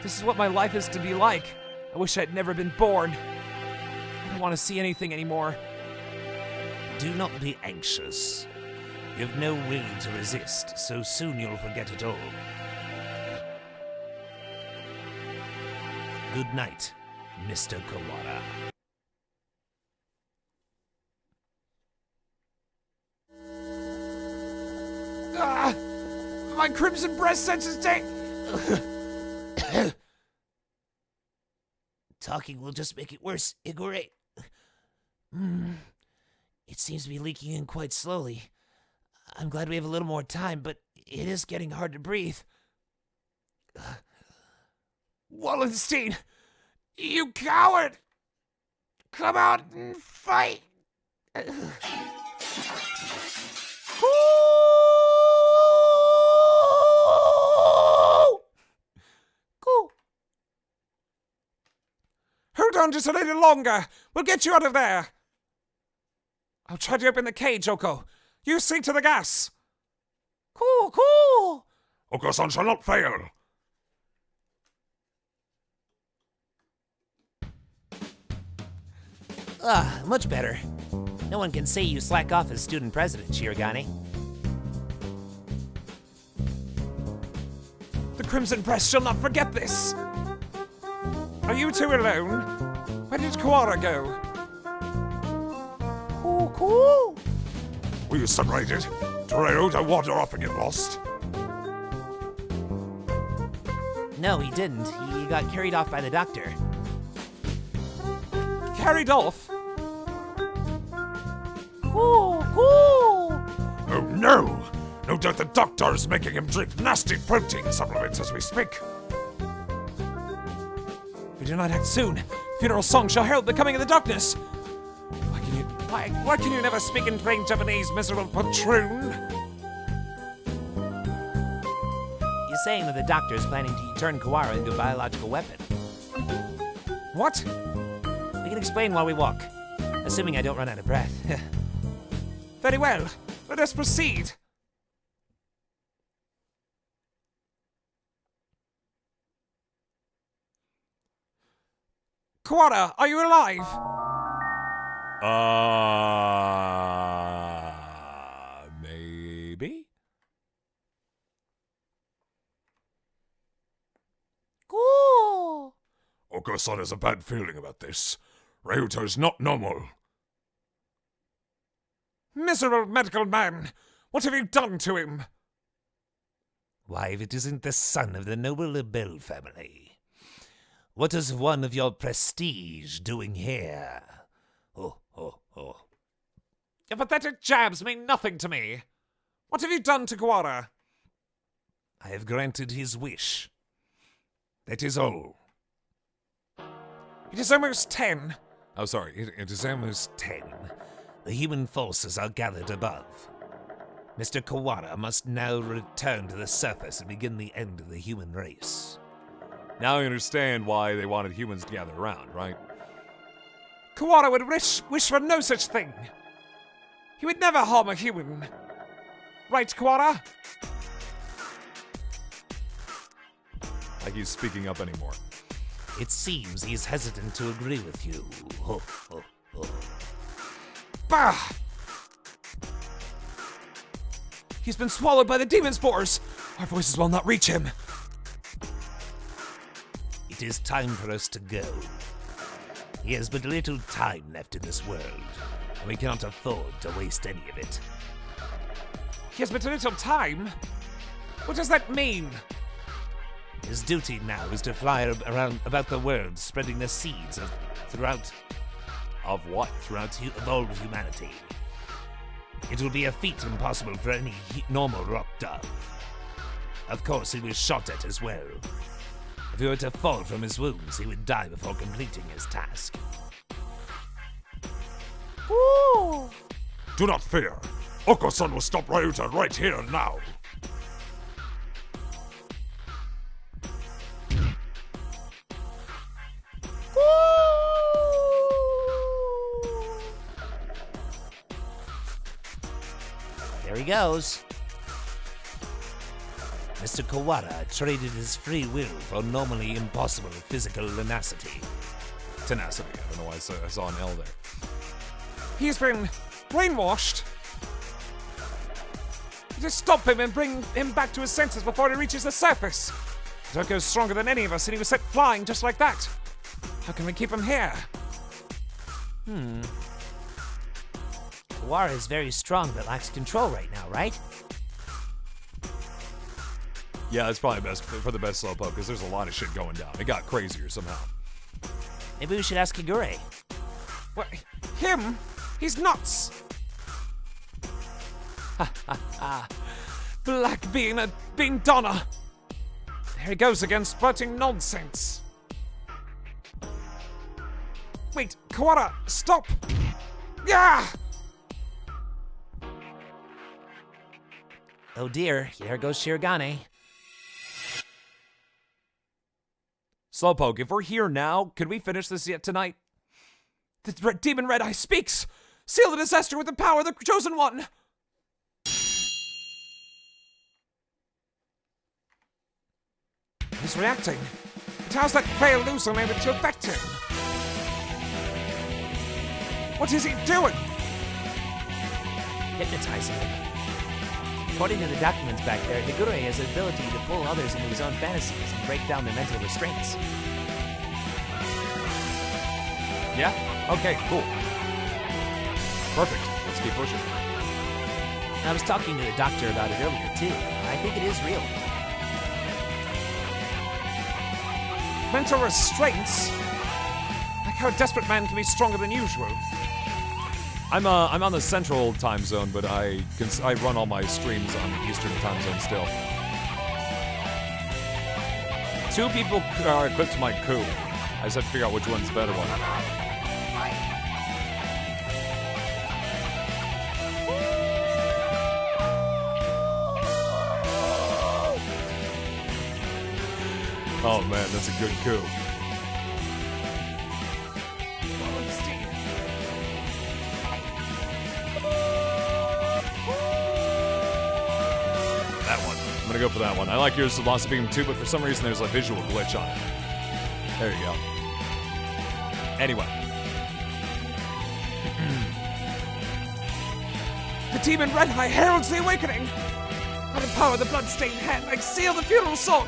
This is what my life is to be like. I wish I'd never been born. I don't want to see anything anymore. Do not be anxious. You have no will to resist, so soon you'll forget it all. Good night, Mr. Kawara. Ah! My crimson breast senses take. Talking will just make it worse, Igure. It seems to be leaking in quite slowly. I'm glad we have a little more time, but it is getting hard to breathe. Wallenstein! You coward! Come out and fight! on just a little longer. We'll get you out of there. I'll try to open the cage, Oko. You see to the gas. Cool. Oko-san shall not fail. Much better. No one can say you slack off as student president, Shirogane. The Crimson Press shall not forget this. Are you two alone? Where did Kawara go? Cool. Were you separated? Did Ryota wander off and get lost? No, he didn't. He got carried off by the doctor. Carried off? Cool. Oh no! No doubt the doctor is making him drink nasty protein supplements as we speak. If we do not act soon, funeral song shall herald the coming of the darkness. Why can you never speak in plain Japanese, miserable patroon? He's saying that the doctor is planning to turn Kawara into a biological weapon. What? We can explain while we walk, assuming I don't run out of breath. Very well. Let us proceed. Kawara, are you alive? Maybe? Cool. Oko-san has a bad feeling about this. Ryota is not normal. Miserable medical man! What have you done to him? Why, if it isn't the son of the noble Lebel family. What is one of your prestige doing here? Oh. Your pathetic jabs mean nothing to me. What have you done to Kawara? I have granted his wish. That is all. It is almost 10. Oh, sorry, it is almost 10. The human forces are gathered above. Mr. Kawara must now return to the surface and begin the end of the human race. Now I understand why they wanted humans to gather around, right? Kawara would wish for no such thing. He would never harm a human. Right, Kawara? Like he's speaking up anymore. It seems he's hesitant to agree with you. Bah! He's been swallowed by the demon spores. Our voices will not reach him. It is time for us to go. He has but little time left in this world, and we cannot afford to waste any of it. He has but a little time? What does that mean? His duty now is to fly around about the world, spreading the seeds of What? all of humanity. It will be a feat impossible for any normal rock dove. Of course, he was shot at as well. If he were to fall from his wounds, he would die before completing his task. Ooh! Do not fear. Oko-san will stop Ryota right here and now. There he goes. Mr. Kawara traded his free will for normally impossible physical tenacity. Tenacity. I don't know why I saw an L there. He's been brainwashed. Just stop him and bring him back to his senses before he reaches the surface. Doko's stronger than any of us, and he was set flying just like that. How can we keep him here? Kawara is very strong but lacks control right now, right? Yeah, it's probably best for the best slowpoke because there's a lot of shit going down. It got crazier somehow. Maybe we should ask Higure. What? Him? He's nuts! Black bean Donna! There he goes again, spouting nonsense. Wait, Kawara, stop! Yeah! Oh dear, here goes Shirogane. Slowpoke, if we're here now, could we finish this yet tonight? The demon Red Eye speaks! Seal the disaster with the power of the Chosen One! He's reacting. But how's that frail loser able to affect him? What is he doing? Hypnotizing him. According to the documents back there, Higure has the ability to pull others into his own fantasies and break down their mental restraints. Yeah? Okay, cool. Perfect. Let's keep pushing. I was talking to the doctor about it earlier, too. I think it is real. Mental restraints? Like how a desperate man can be stronger than usual. I'm on the central time zone, but I run all my streams on the eastern time zone still. 2 people are equipped to my coup. I just have to figure out which one's the better one. Oh man, that's a good coup. That one. I'm gonna go for that one. I like yours, Lost Beam too, but for some reason there's a visual glitch on it. There you go. Anyway. The demon Red Eye heralds the awakening! By the power of the blood-stained hand, I seal the funeral song!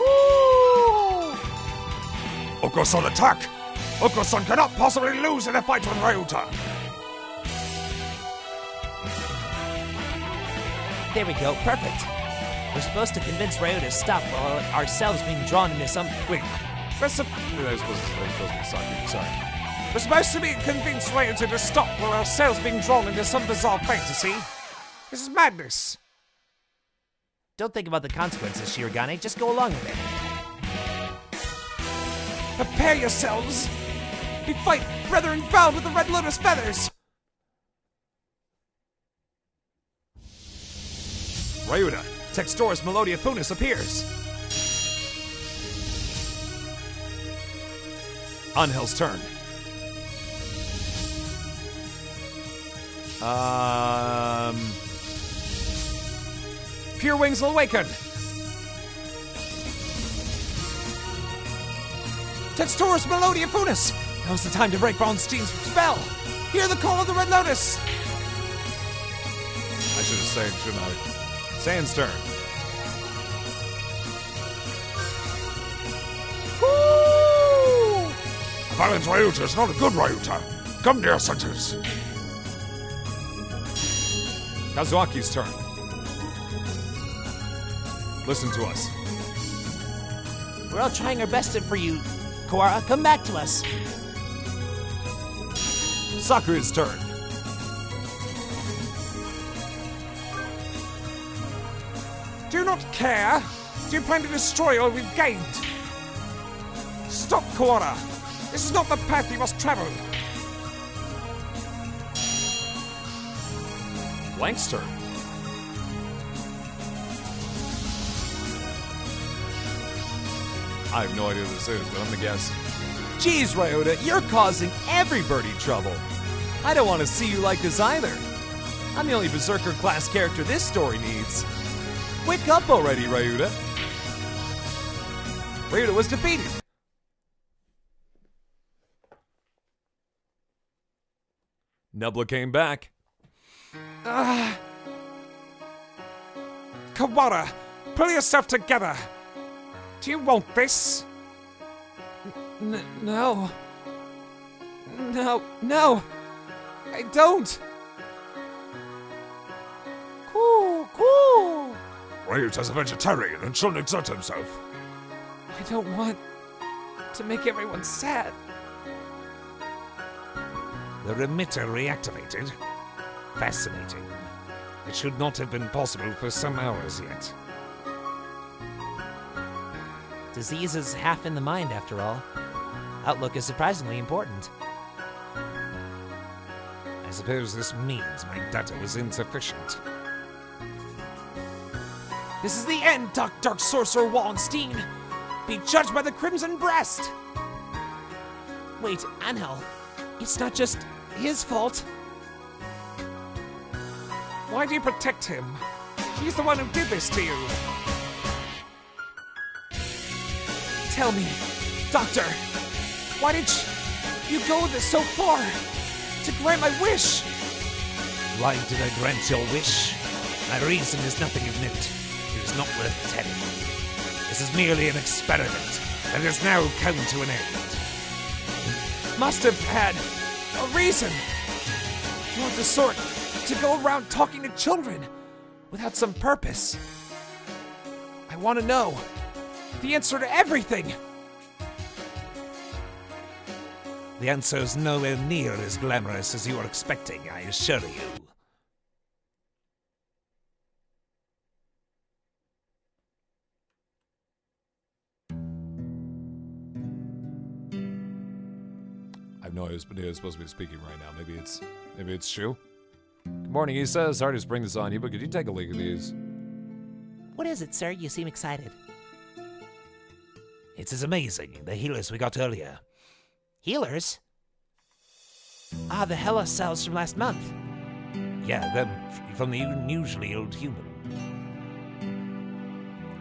Woo! Oko-san, attack! Oko-san cannot possibly lose in a fight with Ryuta! There we go, perfect. We're supposed to convince Ryu to stop while ourselves being drawn into some... Wait, That was supposed to be Sakura, sorry. we're supposed to be convinced Ryuta to stop while ourselves being drawn into some bizarre fantasy? This is madness! Don't think about the consequences, Shirogane. Just go along with it. Prepare yourselves! We fight brethren bound with the Red Lotus feathers! Ryuta. Textoris Melodia Funis appears. Angel's turn. Pure Wings will awaken. Textoris Melodia Funis! Now's the time to break Braunstein's spell! Hear the call of the Red Lotus! I should have saved, shouldn't I? Saiyan's turn. Woo! Violent Ryuta is not a good Ryuta. Come to your senses. Kazuaki's turn. Listen to us. We're all trying our best for you, Kawara. Come back to us. Sakura's turn. Do not care. Do you plan to destroy all we've gained? Stop, Kawara. This is not the path you must travel. Blank's turn. I have no idea what this is, but I'm gonna guess. Jeez, Ryota, you're causing everybody trouble. I don't want to see you like this either. I'm the only Berserker class character this story needs. Wake up already, Ryuta. Ryuta was defeated. Nebula came back. Kawara, pull yourself together. Do you want this? No. No. I don't. Cool. Ryuta's a vegetarian and shouldn't exert himself. I don't want to make everyone sad. The remitter reactivated. Fascinating. It should not have been possible for some hours yet. Disease is half in the mind, after all. Outlook is surprisingly important. I suppose this means my data was insufficient. This is the end, Dark Sorcerer Wallenstein. Be judged by the Crimson Breast. Wait, Angel, it's not just his fault. Why do you protect him? He's the one who did this to you. Tell me, Doctor, why did you go this so far to grant my wish? Why did I grant your wish? My reason is nothing of note. It is not worth telling. This is merely an experiment that has now come to an end. Must have had a reason. You aren't the sort to go around talking to children without some purpose. I want to know the answer to everything. The answer is nowhere near as glamorous as you are expecting, I assure you. I have no idea who's supposed to be speaking right now. Maybe it's Shu. Good morning, Issa. Sorry to spring this on you, but could you take a look at these? What is it, sir? You seem excited. It's as amazing. The healers we got earlier. Healers? Ah, the Hela cells from last month. Yeah, them from the unusually old human.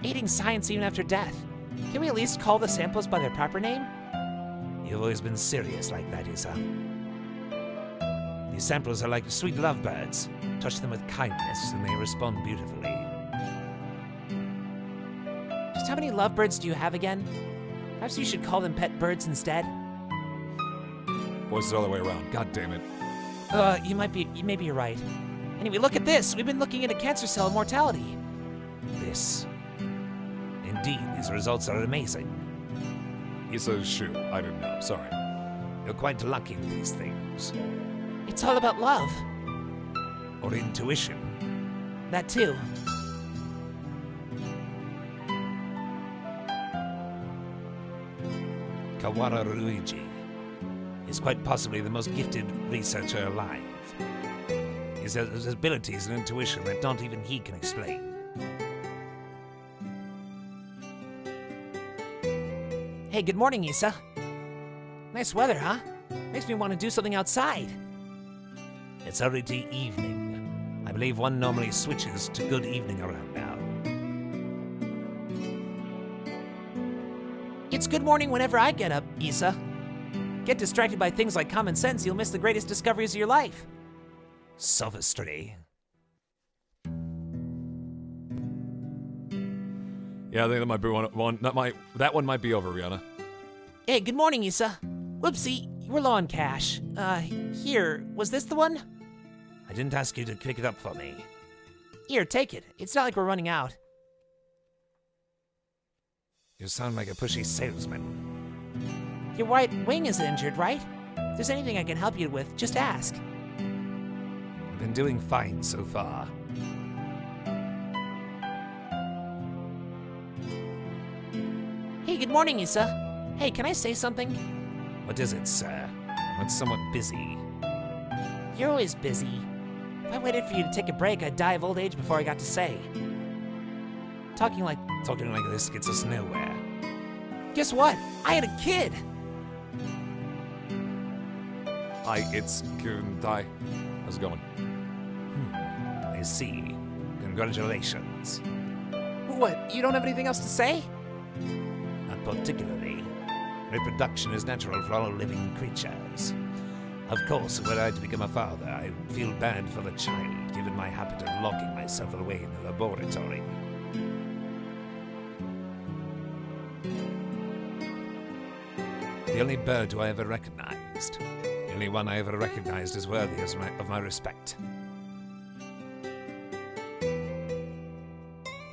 Aiding science even after death. Can we at least call the samples by their proper name? You've always been serious like that, Issa. These samples are like sweet lovebirds. Touch them with kindness and they respond beautifully. Just how many lovebirds do you have again? Perhaps you should call them pet birds instead. Or it's the other way around. God damn it. Maybe you're right. Anyway, look at this. We've been looking into cancer cell immortality. This. Indeed, these results are amazing. Issa's Shu. I didn't know. Sorry. You're quite lucky with these things. It's all about love. Or intuition. That too. Kawara Ruiji is quite possibly the most gifted researcher alive. He has abilities and intuition that not even he can explain. Hey, good morning, Issa. Nice weather, huh? Makes me want to do something outside. It's already evening. I believe one normally switches to good evening around now. It's good morning whenever I get up, Issa. Get distracted by things like common sense, you'll miss the greatest discoveries of your life. Sophistry. Yeah, I think that might be that one might be over, Rihanna. Hey, good morning, Issa. Whoopsie, we're low on cash. Here, was this the one? I didn't ask you to pick it up for me. Here, take it. It's not like we're running out. You sound like a pushy salesman. Your right wing is injured, right? If there's anything I can help you with, just ask. I've been doing fine so far. Hey, good morning, Issa. Hey, can I say something? What is it, sir? I'm somewhat busy. You're always busy. If I waited for you to take a break, I'd die of old age before I got to say. Talking like this gets us nowhere. Guess what? I had a kid! Hi, it's Kuntai. How's it going? I see. Congratulations. What, you don't have anything else to say? Not particularly. Reproduction is natural for all living creatures. Of course, were I to become a father, I feel bad for the child, given my habit of locking myself away in the laboratory. The only bird who I ever recognized, the only one I ever recognized as worthy of my respect.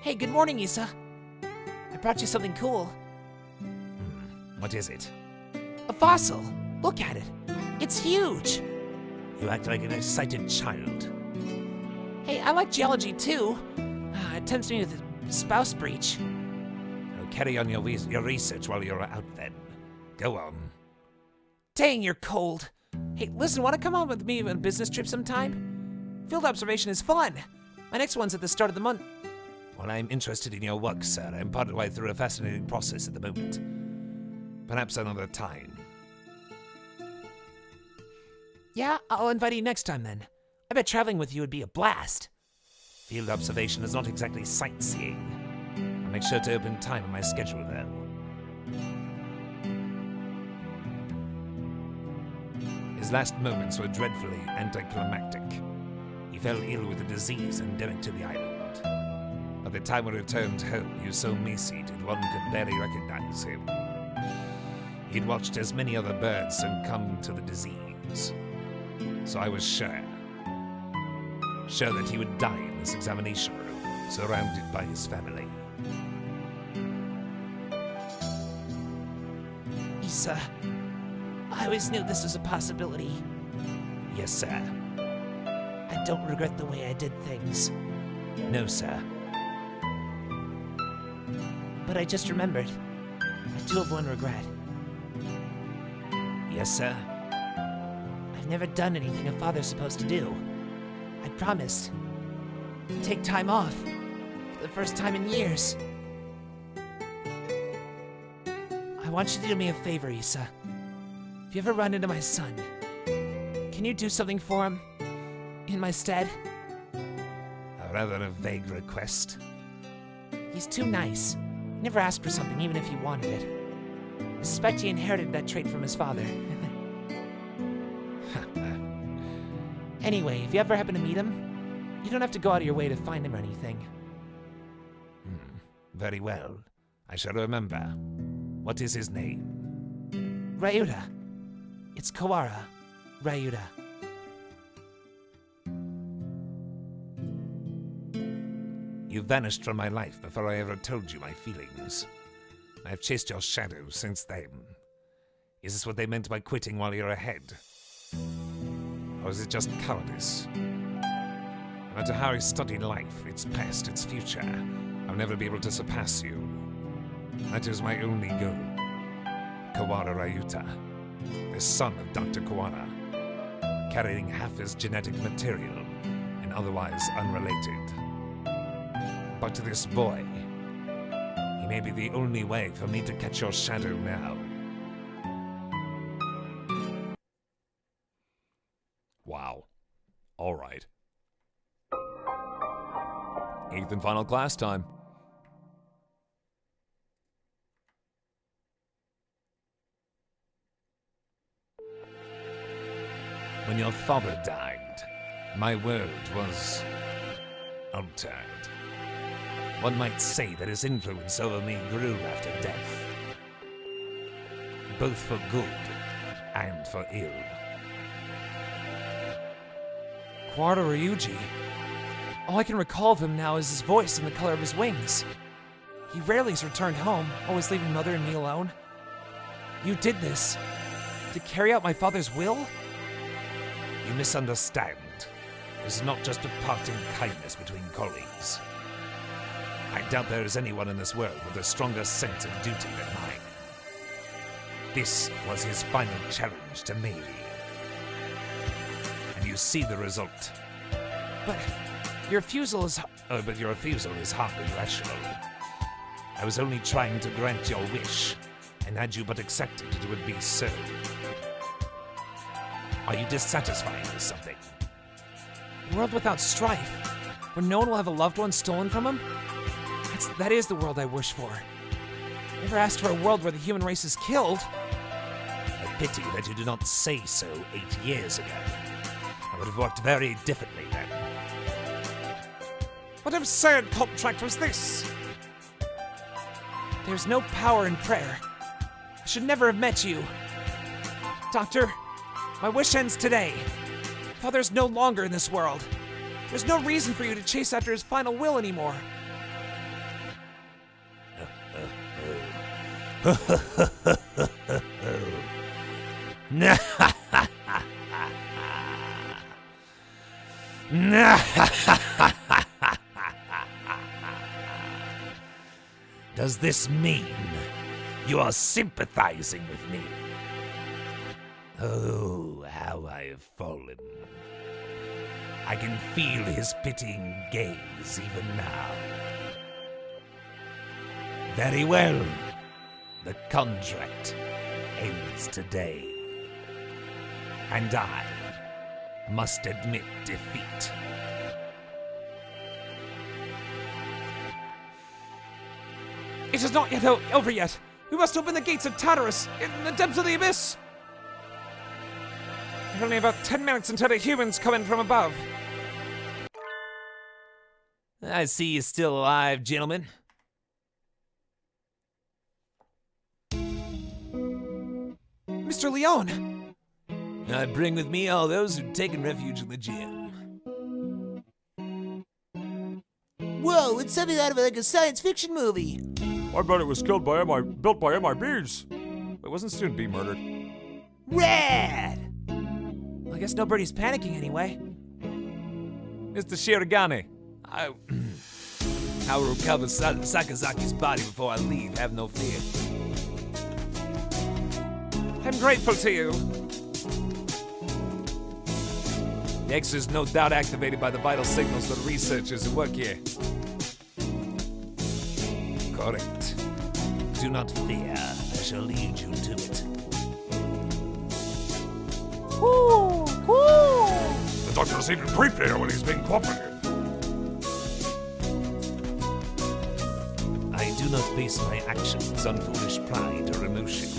Hey, good morning, Issa. I brought you something cool. What is it? A fossil. Look at it. It's huge. You act like an excited child. Hey, I like geology too. It tempts me with a spouse breach. I'll carry on your research while you're out then. Go on. Dang, you're cold. Hey, listen, want to come on with me on a business trip sometime? Field observation is fun. My next one's at the start of the month. Well, I'm interested in your work, sir. I'm part way through a fascinating process at the moment. Perhaps another time. Yeah, I'll invite you next time then. I bet traveling with you would be a blast. Field observation is not exactly sightseeing. I'll make sure to open time in my schedule, though. His last moments were dreadfully anticlimactic. He fell ill with a disease endemic to the island. By the time we returned home, he was so emaciated one could barely recognize him. He'd watched as many other birds succumb to the disease. So I was sure that he would die in this examination room, surrounded by his family. Issa, I always knew this was a possibility. Yes, sir. I don't regret the way I did things. No, sir. But I just remembered. I do have one regret. Yes, sir. I've never done anything a father's supposed to do. I promised to take time off for the first time in years. I want you to do me a favor, Issa. If you ever run into my son, can you do something for him in my stead? Rather a vague request. He's too nice. He never asked for something, even if he wanted it. I suspect he inherited that trait from his father. Anyway, if you ever happen to meet him, you don't have to go out of your way to find him or anything. Very well. I shall remember. What is his name? Ryuta. It's Kawara. Ryuta. You vanished from my life before I ever told you my feelings. I have chased your shadow since then. Is this what they meant by quitting while you're ahead? Or is it just cowardice? No matter how I study life, its past, its future, I'll never be able to surpass you. That is my only goal. Kawara Ryuta, the son of Dr. Kawara, carrying half his genetic material and otherwise unrelated. But to this boy, he may be the only way for me to catch your shadow now. Wow. All right. 8th and final class time. When your father died, my world was altered. One might say that his influence over me grew after death, both for good and for ill. Kawara Ryuji. All I can recall of him now is his voice and the color of his wings. He rarely has returned home, always leaving Mother and me alone. You did this to carry out my father's will? You misunderstand. This is not just a parting kindness between colleagues. I doubt there is anyone in this world with a stronger sense of duty than mine. This was his final challenge to me. And you see the result. But your refusal is... But your refusal is hardly rational. I was only trying to grant your wish, and had you but accepted, it would be so. Are you dissatisfied with something? A world without strife, where no one will have a loved one stolen from him? That is the world I wish for. Never asked for a world where the human race is killed. A pity that you did not say so 8 years ago. I would have worked very differently then. What absurd contract was this? There's no power in prayer. I should never have met you. Doctor, my wish ends today. Father's no longer in this world. There's no reason for you to chase after his final will anymore. Does this mean you are sympathizing with me? Oh, how I have fallen. I can feel his pitying gaze even now. Very well. The contract ends today. And I must admit defeat. It is not yet over yet. We must open the gates of Tartarus in the depths of the abyss. There are only about 10 minutes until the humans come in from above. I see you're still alive, gentlemen. Mr. Leone! I bring with me all those who've taken refuge in the gym. Whoa, it's something out of like a science fiction movie. I bet it was built by MIBs. Wait, wasn't Student B murdered? Rad! Well, I guess nobody's panicking anyway. Mr. Shirogane, I will recover Sakazaki's body before I leave, have no fear. I'm grateful to you. the X is no doubt activated by the vital signals of the researchers who work here. Correct. Do not fear. I shall lead you to it. The doctor's even creepier when he's being cooperative. I do not base my actions on foolish pride or emotion.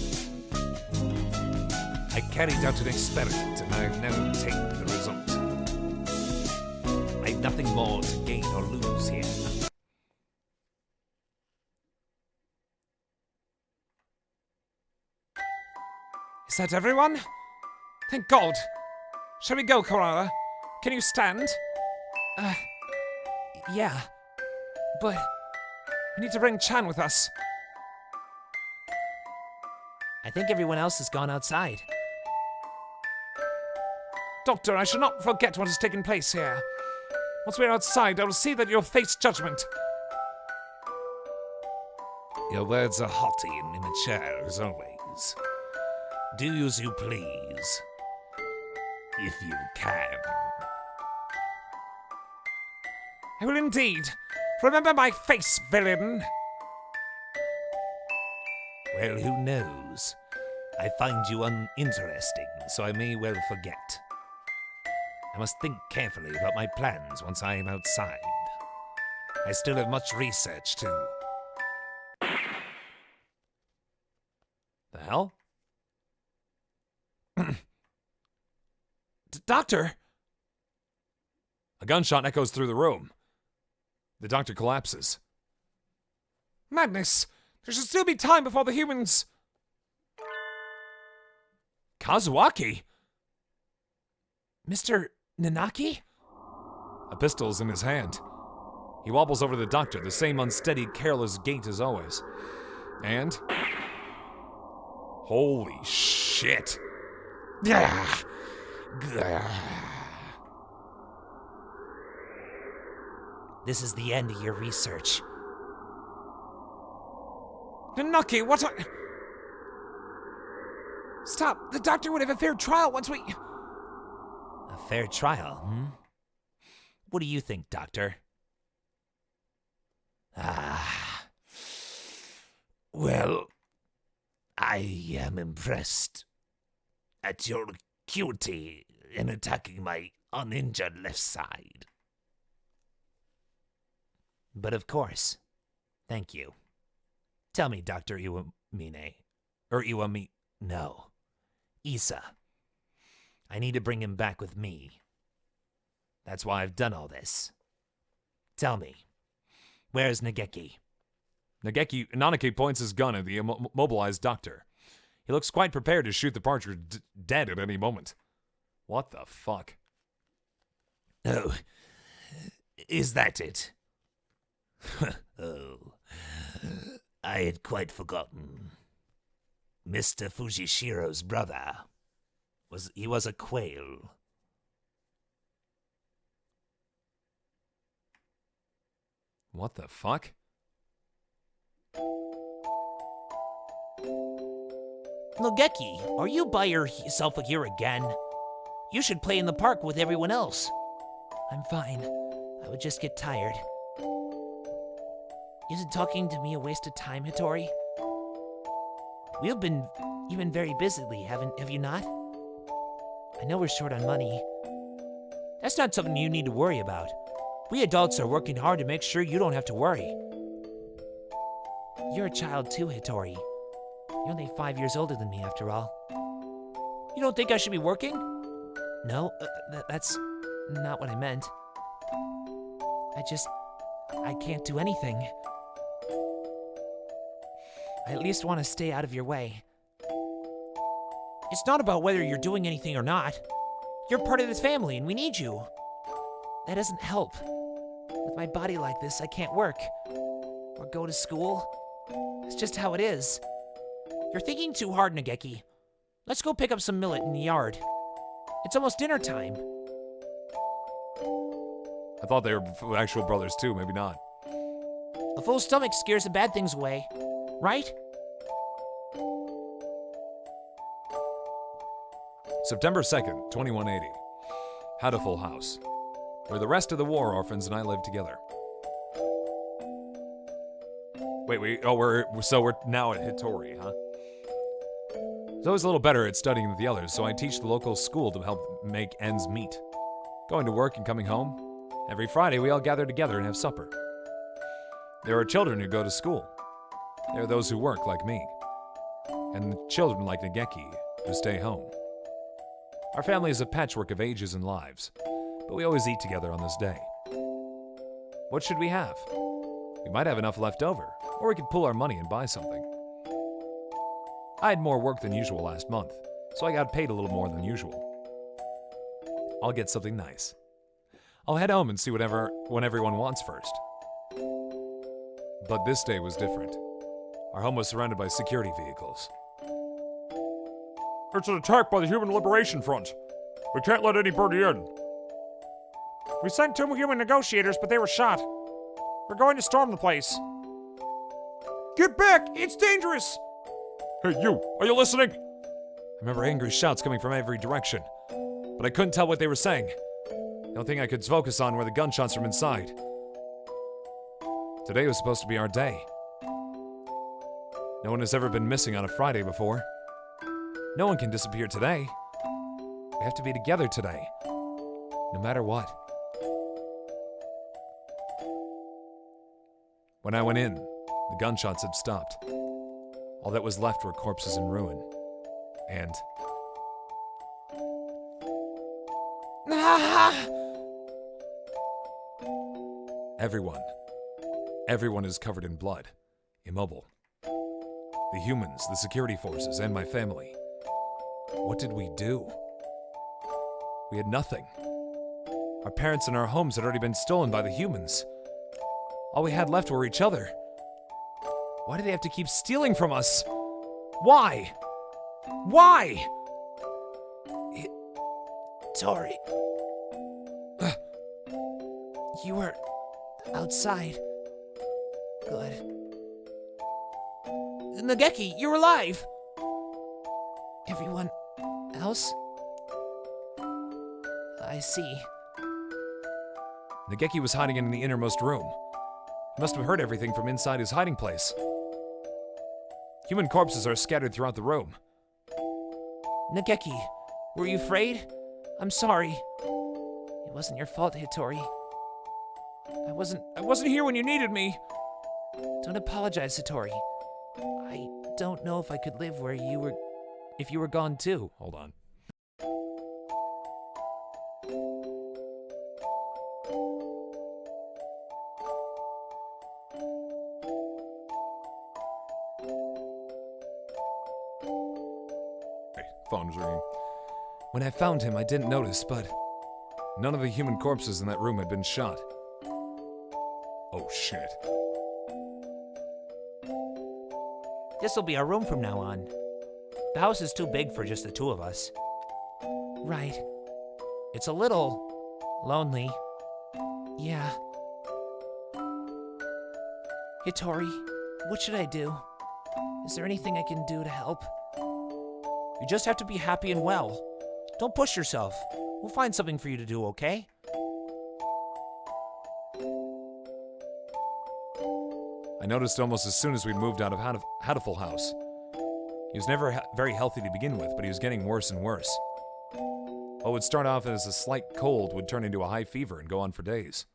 I carried out an experiment and I've now obtained the result. I've nothing more to gain or lose here. Is that everyone? Thank God. Shall we go, Koala? Can you stand? Yeah. But we need to bring Chan with us. I think everyone else has gone outside. Doctor, I shall not forget what has taken place here. Once we're outside, I will see that you'll face judgment. Your words are haughty and immature, as always. Do as you please. If you can. I will indeed. Remember my face, villain. Well, who knows? I find you uninteresting, so I may well forget. I must think carefully about my plans once I am outside. I still have much research to. The hell? Doctor! A gunshot echoes through the room. The doctor collapses. Madness! There should still be time before the humans... Kazuaki? Mr. Nanaki? A pistol is in his hand. He wobbles over to the doctor, the same unsteady, careless gait as always. And... holy shit! This is the end of your research. Nanaki, what are... Stop! The doctor would have a fair trial once we... A fair trial, What do you think, Doctor? Well, I am impressed at your acuity in attacking my uninjured left side. But of course. Thank you. Tell me, Dr. Iwamine. Or Iwami... No. Issa. I need to bring him back with me. That's why I've done all this. Tell me, where's Nageki? Nanaki points his gun at the immobilized doctor. He looks quite prepared to shoot the partner dead at any moment. What the fuck? Oh, is that it? Oh, I had quite forgotten. Mr. Fujishiro's brother. He was a quail. What the fuck? Nogeki, are you by yourself here again? You should play in the park with everyone else. I'm fine. I would just get tired. Isn't talking to me a waste of time, Hattori? You've been very busy lately, have you not? I know we're short on money. That's not something you need to worry about. We adults are working hard to make sure you don't have to worry. You're a child too, Hattori. You're only 5 years older than me, after all. You don't think I should be working? No, that's not what I meant. I can't do anything. I at least want to stay out of your way. It's not about whether you're doing anything or not. You're part of this family and we need you. That doesn't help. With my body like this, I can't work. Or go to school. It's just how it is. You're thinking too hard, Nageki. Let's go pick up some millet in the yard. It's almost dinner time. I thought they were actual brothers too, maybe not. A full stomach scares the bad things away, right? September 2nd, 2180. Hatoful House, where the rest of the war orphans and I live together. Wait, we're now at Hattori, huh? I was always a little better at studying than the others, so I teach the local school to help make ends meet. Going to work and coming home, every Friday we all gather together and have supper. There are children who go to school. There are those who work like me. And children like Nageki who stay home. Our family is a patchwork of ages and lives, but we always eat together on this day. What should we have? We might have enough left over, or we could pool our money and buy something. I had more work than usual last month, so I got paid a little more than usual. I'll get something nice. I'll head home and see what everyone wants first. But this day was different. Our home was surrounded by security vehicles. It's an attack by the Human Liberation Front. We can't let anybody in. We sent 2 human negotiators, but they were shot. We're going to storm the place. Get back! It's dangerous! Hey, you! Are you listening? I remember angry shouts coming from every direction, but I couldn't tell what they were saying. The only thing I could focus on were the gunshots from inside. Today was supposed to be our day. No one has ever been missing on a Friday before. No one can disappear today. We have to be together today, no matter what. When I went in, the gunshots had stopped. All that was left were corpses in ruin. And... Everyone is covered in blood, immobile. The humans, the security forces, and my family. What did we do? We had nothing. Our parents and our homes had already been stolen by the humans. All we had left were each other. Why do they have to keep stealing from us? Why? Why? Tori. You were outside. Good. Nageki, you're alive! Everyone else? I see. Nageki was hiding in the innermost room. He must have heard everything from inside his hiding place. Human corpses are scattered throughout the room. Nageki, were you afraid? I'm sorry. It wasn't your fault, Hattori. I wasn't here when you needed me. Don't apologize, Hattori. I don't know if I could live where you were if you were gone too. Hold on. Phone was ringing. When I found him, I didn't notice, but none of the human corpses in that room had been shot. Oh shit. This'll be our room from now on. The house is too big for just the two of us. Right. It's a little lonely. Yeah. Hattori, what should I do? Is there anything I can do to help? You just have to be happy and well. Don't push yourself. We'll find something for you to do, okay? I noticed almost as soon as we moved out of Hatoful House. He was never very healthy to begin with, but he was getting worse and worse. What would start off as a slight cold would turn into a high fever and go on for days.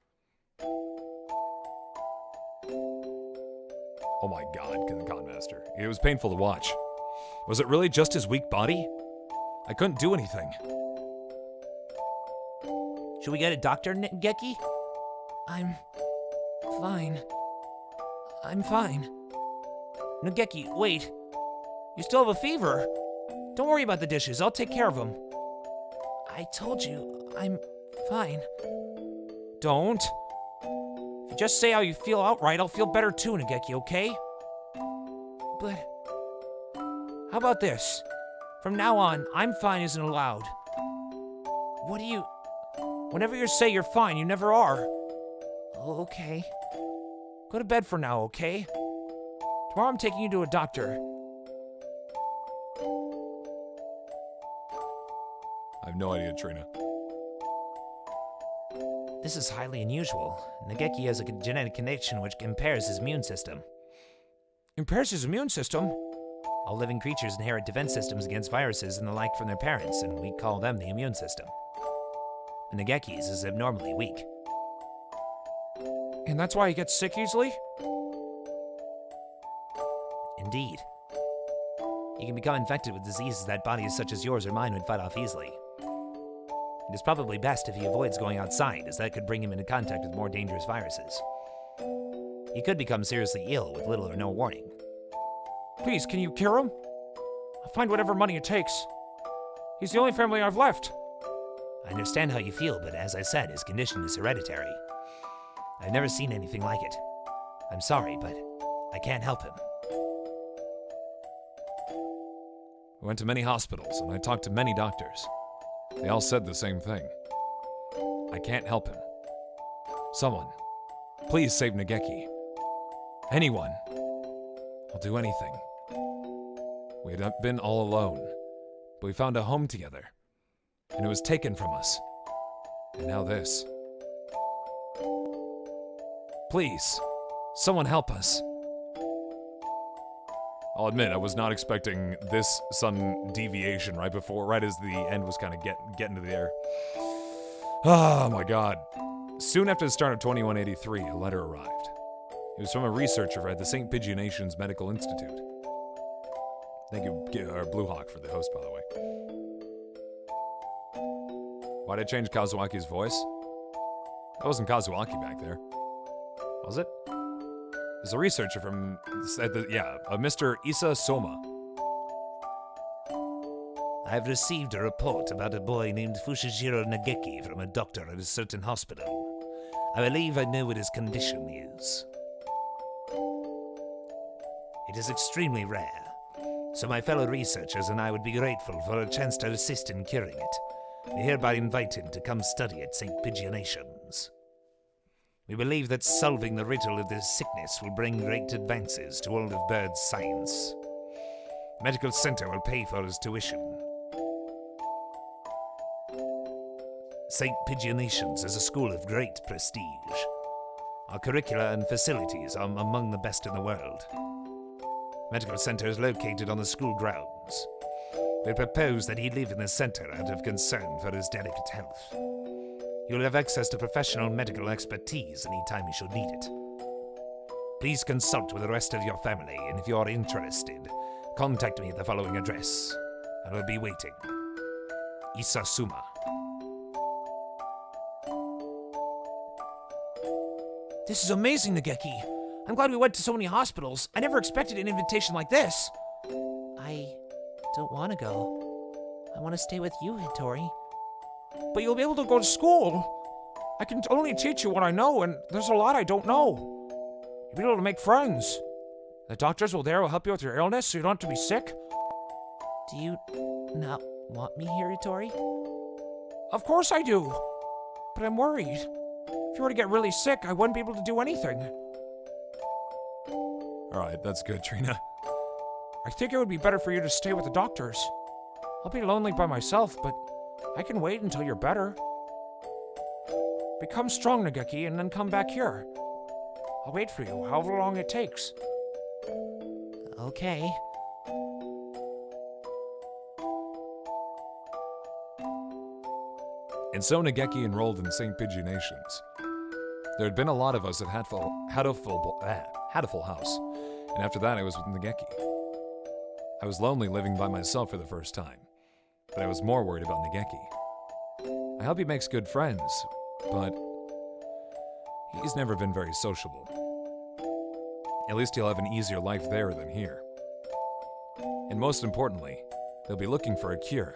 Oh my god, the Conmaster. It was painful to watch. Was it really just his weak body? I couldn't do anything. Should we get a doctor, Ngeki? I'm fine. I'm fine. Ngeki, wait. You still have a fever. Don't worry about the dishes. I'll take care of them. I told you, I'm fine. Don't. If you just say how you feel outright, I'll feel better too, Ngeki, okay? But How about this? From now on, I'm fine isn't allowed. what do you... Whenever you say you're fine, you never are. Okay. Go to bed for now, okay? Tomorrow I'm taking you to a doctor. I have no idea, Trina. This is highly unusual. Ngeki has a genetic condition which impairs his immune system. Impairs his immune system? All living creatures inherit defense systems against viruses and the like from their parents, and we call them the immune system. Ngeki's is abnormally weak. And that's why he gets sick easily? Indeed. He can become infected with diseases that bodies such as yours or mine would fight off easily. It is probably best if he avoids going outside, as that could bring him into contact with more dangerous viruses. He could become seriously ill with little or no warning. Please, can you cure him? I'll find whatever money it takes. He's the only family I've left. I understand how you feel, but as I said, his condition is hereditary. I've never seen anything like it. I'm sorry, but I can't help him. We went to many hospitals, and I talked to many doctors. They all said the same thing. I can't help him. Someone, please save Ngeki. Anyone. I'll do anything. We had been all alone, but we found a home together, and it was taken from us. And now this. Please, someone help us. I'll admit, I was not expecting this sudden deviation right as the end was kind of getting to the air. Oh my god. Soon after the start of 2183, a letter arrived. It was from a researcher at the St. Pigeonations Medical Institute. Thank you, Blue Hawk, for the host, by the way. Why'd I change Kazuaki's voice? That wasn't Kazuaki back there. Was it? There's a researcher from, Mr. Issa Soma. I have received a report about a boy named Fushijiro Ngeki from a doctor at a certain hospital. I believe I know what his condition is. It is extremely rare, so my fellow researchers and I would be grateful for a chance to assist in curing it. We hereby invite him to come study at St. Pigeonations. We believe that solving the riddle of this sickness will bring great advances to all of bird science. The medical center will pay for his tuition. St. Pigeonations is a school of great prestige. Our curricula and facilities are among the best in the world. Medical center is located on the school grounds. We propose that he live in the center out of concern for his delicate health. He will have access to professional medical expertise anytime he should need it. Please consult with the rest of your family, and if you are interested, contact me at the following address. I will be waiting. Isasuma. This is amazing, Ngeki. I'm glad we went to so many hospitals. I never expected an invitation like this. I don't want to go. I want to stay with you, Hattori. But you'll be able to go to school. I can only teach you what I know, and there's a lot I don't know. You'll be able to make friends. The doctors will help you with your illness so you don't have to be sick. Do you not want me here, Hattori? Of course I do. But I'm worried. If you were to get really sick, I wouldn't be able to do anything. Alright, that's good, Trina. I think it would be better for you to stay with the doctors. I'll be lonely by myself, but I can wait until you're better. Become strong, Ngeki, and then come back here. I'll wait for you, however long it takes. Okay. And so Nageki enrolled in St. Pigeonations. There had been a lot of us at Hatoful House, and after that I was with Nageki. I was lonely living by myself for the first time, but I was more worried about Nageki. I hope he makes good friends, but he's never been very sociable. At least he'll have an easier life there than here. And most importantly, they'll be looking for a cure.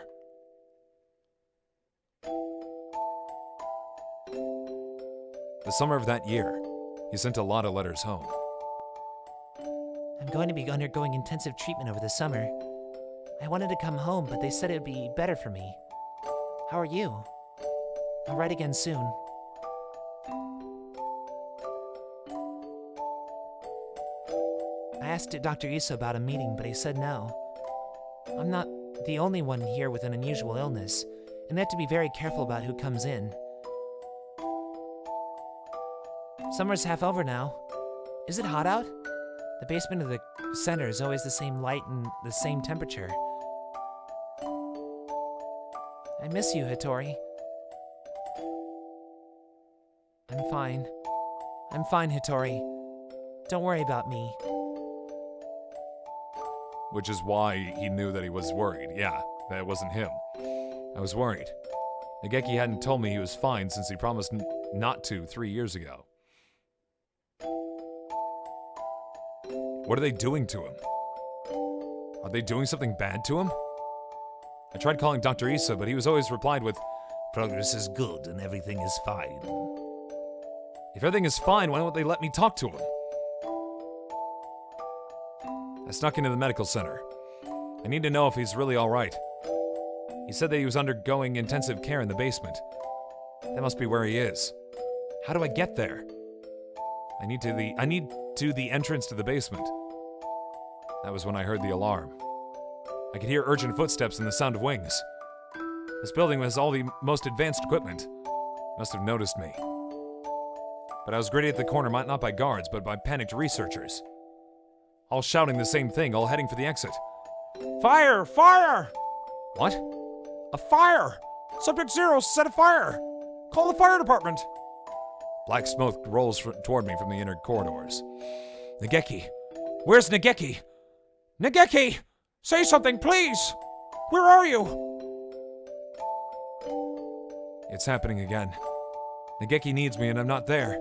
The summer of that year, he sent a lot of letters home. I'm going to be undergoing intensive treatment over the summer. I wanted to come home, but they said it would be better for me. How are you? I'll write again soon. I asked Dr. Issa about a meeting, but he said no. I'm not the only one here with an unusual illness, and they have to be very careful about who comes in. Summer's half over now. Is it hot out? The basement of the center is always the same light and the same temperature. I miss you, Hattori. I'm fine. I'm fine, Hattori. Don't worry about me. Which is why he knew that he was worried. Yeah, that it wasn't him. I was worried. Nageki hadn't told me he was fine since he promised not to 3 years ago. What are they doing to him? Are they doing something bad to him? I tried calling Dr. Issa, but he was always replied with, "Progress is good and everything is fine." If everything is fine, why don't they let me talk to him? I snuck into the medical center. I need to know if he's really alright. He said that he was undergoing intensive care in the basement. That must be where he is. How do I get there? I need to the entrance to the basement. That was when I heard the alarm. I could hear urgent footsteps and the sound of wings. This building has all the most advanced equipment. Must have noticed me. But I was greeted at the corner not by guards, but by panicked researchers. All shouting the same thing, all heading for the exit. Fire! Fire! What? A fire! Subject 0 set a fire! Call the fire department! Black smoke rolls toward me from the inner corridors. Nageki! Where's Nageki? Nageki! Say something, please! Where are you? It's happening again. Nageki needs me and I'm not there.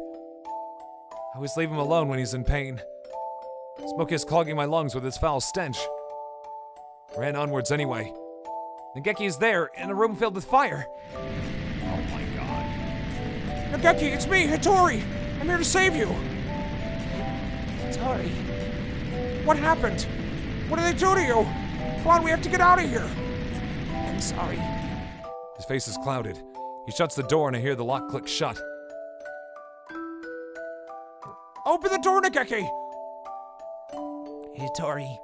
I always leave him alone when he's in pain. Smoke is clogging my lungs with its foul stench. Ran onwards anyway. Nageki is there, in a room filled with fire. Oh my god. Nageki, it's me, Hattori! I'm here to save you! Hattori. What happened? What did they do to you? Come on, we have to get out of here! I'm sorry. His face is clouded. He shuts the door and I hear the lock click shut. Open the door, Nageki! Hattori.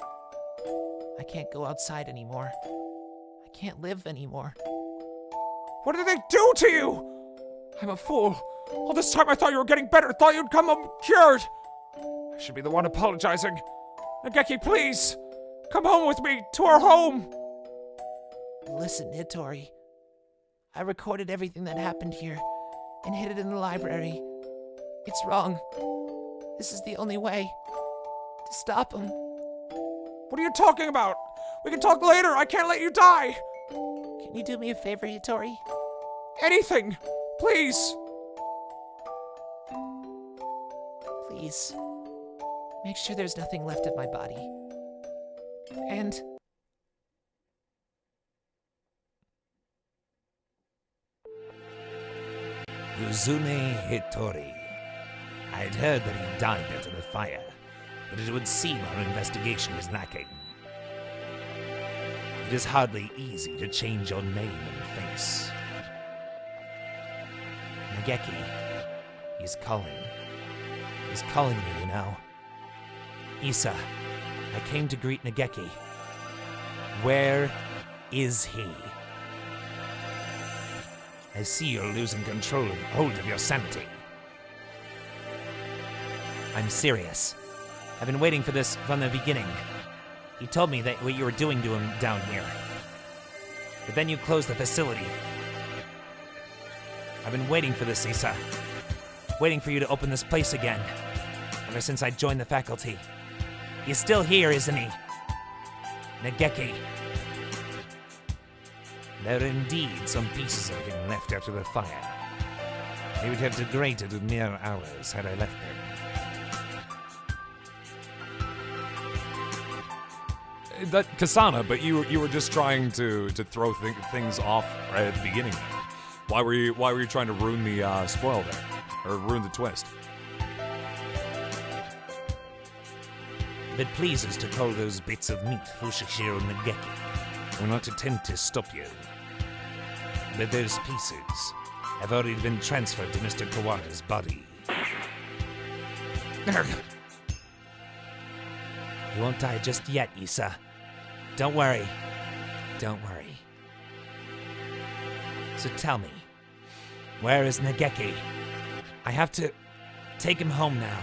I can't go outside anymore. I can't live anymore. What did they do to you? I'm a fool. All this time I thought you were getting better, thought you'd come home cured. I should be the one apologizing. Nageki, please! Come home with me, to our home! Listen, Hattori. I recorded everything that happened here and hid it in the library. It's wrong. This is the only way to stop him. What are you talking about? We can talk later. I can't let you die. Can you do me a favor, Hattori? Anything. Please. Please. Make sure there's nothing left of my body. And Uzune Hattori. I had heard that he died after the fire, but it would seem our investigation was lacking. It is hardly easy to change your name and face. Nageki, he's calling. He's calling me, you know. Issa, I came to greet Nageki. Where is he? I see you're losing hold of your sanity. I'm serious. I've been waiting for this from the beginning. He told me that what you were doing to him down here. But then you closed the facility. I've been waiting for this, Issa. Waiting for you to open this place again. Ever since I joined the faculty. He's still here, isn't he? Nageki. There are indeed some pieces of him left after the fire. They would have degraded in mere hours had I left them. That Kasana, but you were just trying to throw things off right at the beginning. Why were you trying to ruin the spoil there, or ruin the twist? If it pleases to call those bits of meat Fushishiro Nageki, I will not attempt to stop you. But those pieces have already been transferred to Mr. Kawada's body. You won't die just yet, Issa. Don't worry. Don't worry. So tell me, where is Nageki? I have to take him home now.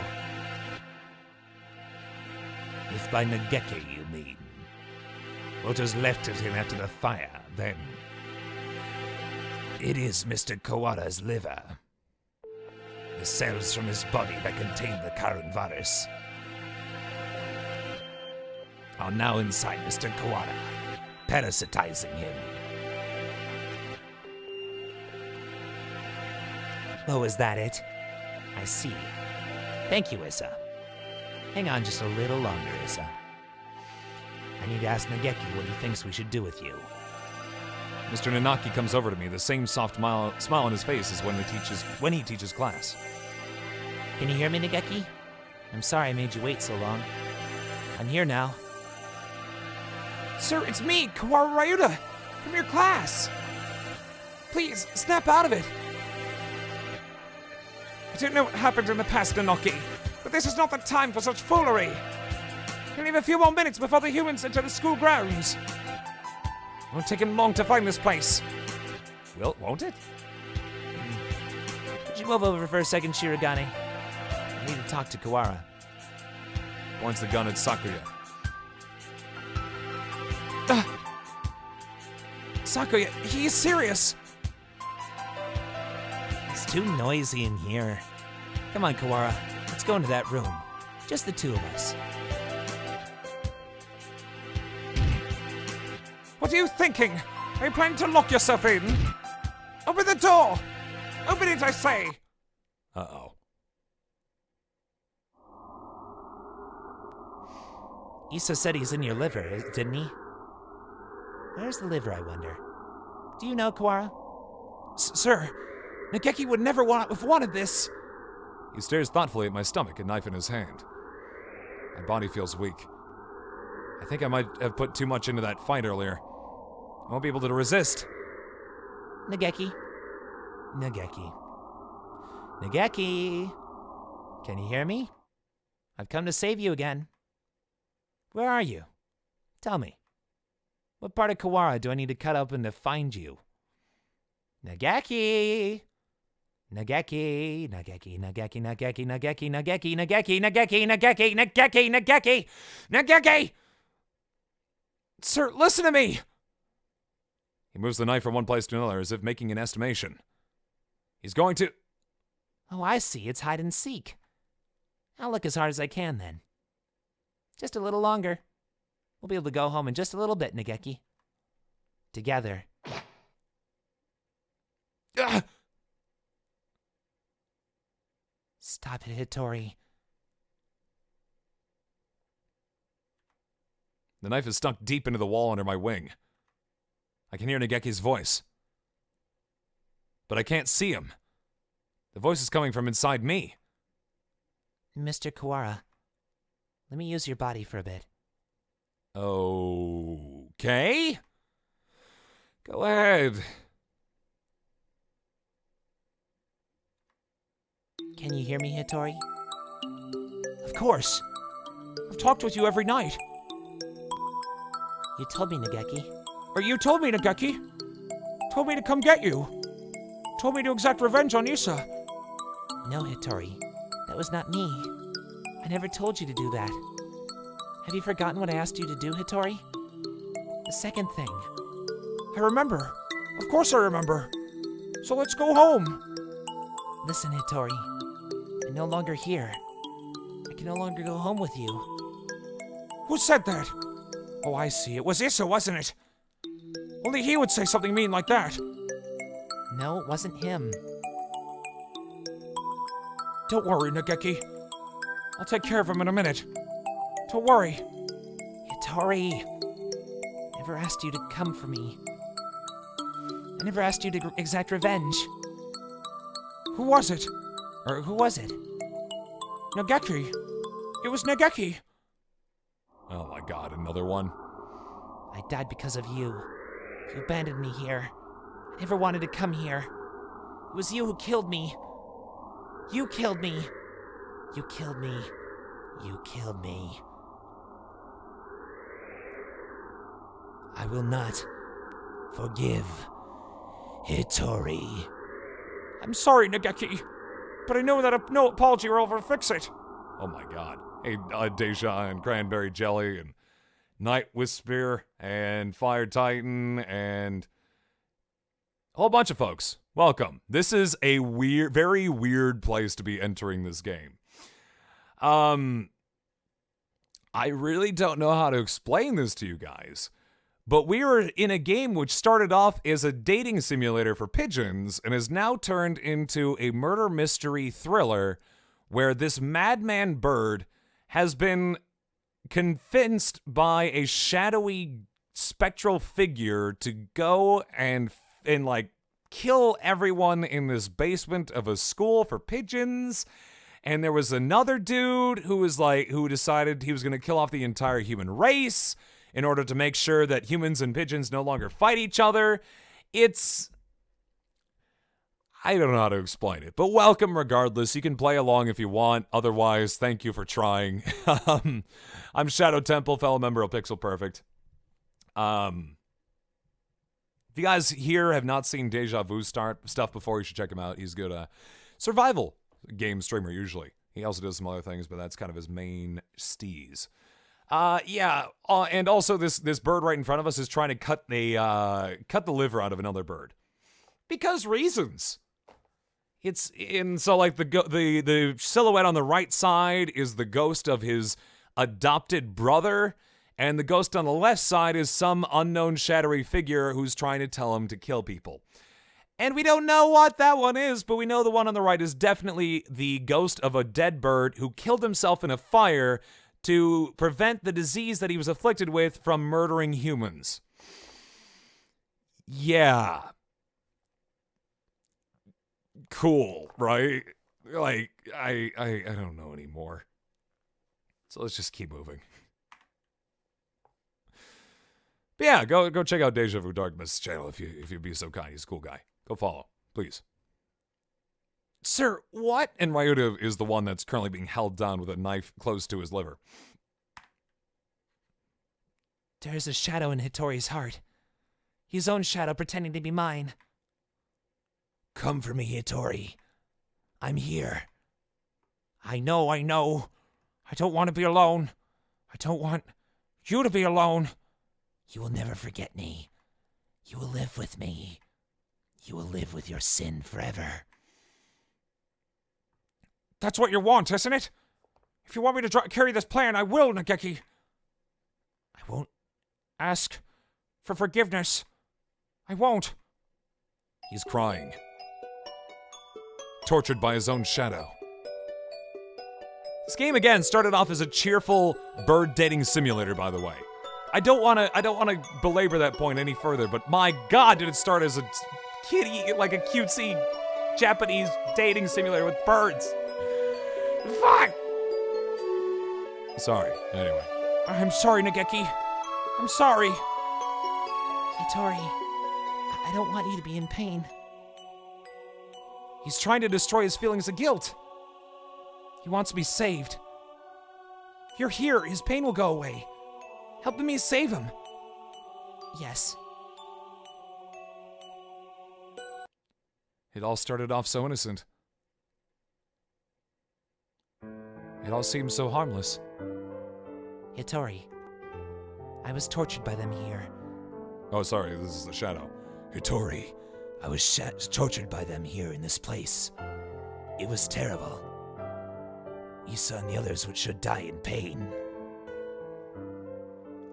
If by Nageki you mean what was left of him after the fire, then it is Mr. Kawada's liver. The cells from his body that contain the current virus are now inside Mr. Kawada, parasitizing him. Oh, is that it? I see. Thank you, Issa. Hang on just a little longer, Issa. I need to ask Nageki what he thinks we should do with you. Mr. Nanaki comes over to me, the same soft smile on his face as when he teaches class. Can you hear me, Nageki? I'm sorry I made you wait so long. I'm here now. Sir, it's me, Kawara Ryuta, from your class. Please, snap out of it. I don't know what happened in the past, Nanaki, but this is not the time for such foolery. We have a few more minutes before the humans enter the school grounds. It won't take him long to find this place. Well, won't it? Could you move over for a second, Shirogane? I need to talk to Kawara. Points the gun at Sakuya. Sakuya, he is serious. It's too noisy in here. Come on, Kawara. Let's go into that room. Just the two of us. What are you thinking? Are you planning to lock yourself in? Open the door! Open it, I say! Uh-oh. Issa said he's in your liver, didn't he? Where's the liver, I wonder? Do you know, Kawara? Sir, Nageki would never have wanted this. He stares thoughtfully at my stomach, a knife in his hand. My body feels weak. I think I might have put too much into that fight earlier. I won't be able to resist. Nageki. Nageki. Nageki. Can you hear me? I've come to save you again. Where are you? Tell me. What part of Kawara do I need to cut open to find you? Nageki! Nageki, Nageki, Nageki, Nageki, Nageki, Nageki, Nageki, Nageki, Nageki, Nageki, Nageki, Nageki! Sir, listen to me! He moves the knife from one place to another as if making an estimation. He's going to... Oh, I see. It's hide and seek. I'll look as hard as I can then. Just a little longer. We'll be able to go home in just a little bit, Nageki. Together. Stop it, Hitori. The knife is stuck deep into the wall under my wing. I can hear Nageki's voice. But I can't see him. The voice is coming from inside me. Mr. Kawara, let me use your body for a bit. Okay. Go ahead. Can you hear me, Hitori? Of course. I've talked with you every night. You told me, Nageki. Or you told me, Nageki. Told me to come get you. Told me to exact revenge on Issa. No, Hitori. That was not me. I never told you to do that. Have you forgotten what I asked you to do, Hitori? The second thing. I remember. Of course I remember. So let's go home. Listen, Hitori. I'm no longer here. I can no longer go home with you. Who said that? Oh, I see. It was Issa, wasn't it? Only he would say something mean like that. No, it wasn't him. Don't worry, Nageki. I'll take care of him in a minute. Don't worry. Hitori. I never asked you to come for me. I never asked you to exact revenge. Who was it? Or who was it? Nageki. It was Nageki. Oh my god, another one. I died because of you. You abandoned me here. I never wanted to come here. It was you who killed me. You killed me. You killed me. You killed me. I will not forgive Hitori. I'm sorry, Nageki. But I know that no apology will ever fix it. Oh my god. Hey, Deja and Cranberry Jelly and Night Whisper and Fire Titan and a whole bunch of folks. Welcome. This is a weird, very weird place to be entering this game. I really don't know how to explain this to you guys. But we are in a game which started off as a dating simulator for pigeons and has now turned into a murder mystery thriller where this madman bird has been convinced by a shadowy spectral figure to go and like kill everyone in this basement of a school for pigeons. And there was another dude who decided he was going to kill off the entire human race in order to make sure that humans and pigeons no longer fight each other. I don't know how to explain it, but welcome regardless. You can play along if you want. Otherwise, thank you for trying. I'm Shadow Temple, fellow member of Pixel Perfect. If you guys here have not seen Deja Vu stuff before, you should check him out. He's good survival game streamer usually. He also does some other things, but that's kind of his main steez. And also this bird right in front of us is trying to cut the liver out of another bird. Because reasons. So like the silhouette on the right side is the ghost of his adopted brother, and the ghost on the left side is some unknown shadowy figure who's trying to tell him to kill people. And we don't know what that one is, but we know the one on the right is definitely the ghost of a dead bird who killed himself in a fire to prevent the disease that he was afflicted with from murdering humans. Yeah. Cool, right? Like, I don't know anymore. So let's just keep moving. But yeah, go check out Deja Vu Darkness channel if you'd be so kind. He's a cool guy. Go follow, please. Sir, what? And Ryuta is the one that's currently being held down with a knife close to his liver. There is a shadow in Hitori's heart. His own shadow pretending to be mine. Come for me, Hitori. I'm here. I know. I don't want to be alone. I don't want you to be alone. You will never forget me. You will live with me. You will live with your sin forever. That's what you want, isn't it? If you want me to carry this plan, I will, Nageki. I won't ask for forgiveness. I won't. He's crying. Tortured by his own shadow. This game again started off as a cheerful bird dating simulator, by the way. I don't want to belabor that point any further, but my god, did it start as a kitty, like a cutesy Japanese dating simulator with birds. Fuck! Sorry, anyway. I'm sorry, Nageki. I'm sorry. Hitori, I don't want you to be in pain. He's trying to destroy his feelings of guilt. He wants to be saved. If you're here, his pain will go away. Helping me save him. Yes. It all started off so innocent. It all seems so harmless. Hitori, I was tortured by them here. Oh, sorry, this is the shadow. Hitori, I was tortured by them here in this place. It was terrible. Isa and the others should die in pain.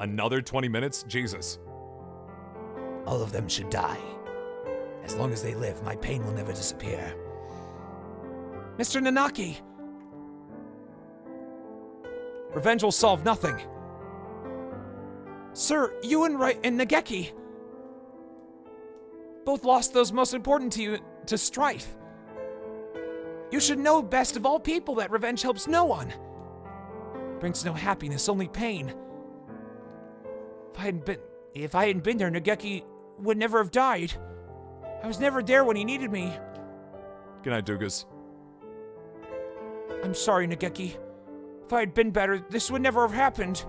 Another 20 minutes? Jesus. All of them should die. As long as they live, my pain will never disappear. Mr. Nanaki! Revenge will solve nothing. Sir, you and Nageki both lost those most important to you to strife. You should know best of all people that revenge helps no one. It brings no happiness, only pain. If I hadn't been there, Nageki would never have died. I was never there when he needed me. Good night, Dugas. I'm sorry, Nageki. If I had been better, this would never have happened.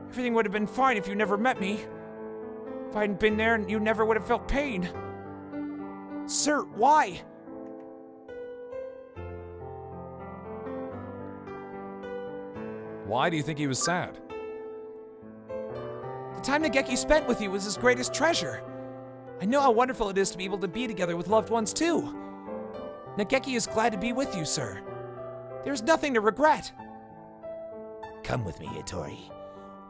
Everything would have been fine if you never met me. If I hadn't been there, you never would have felt pain. Sir, why? Why do you think he was sad? The time Nageki spent with you was his greatest treasure. I know how wonderful it is to be able to be together with loved ones too. Nageki is glad to be with you, sir. There's nothing to regret. Come with me, Hitori.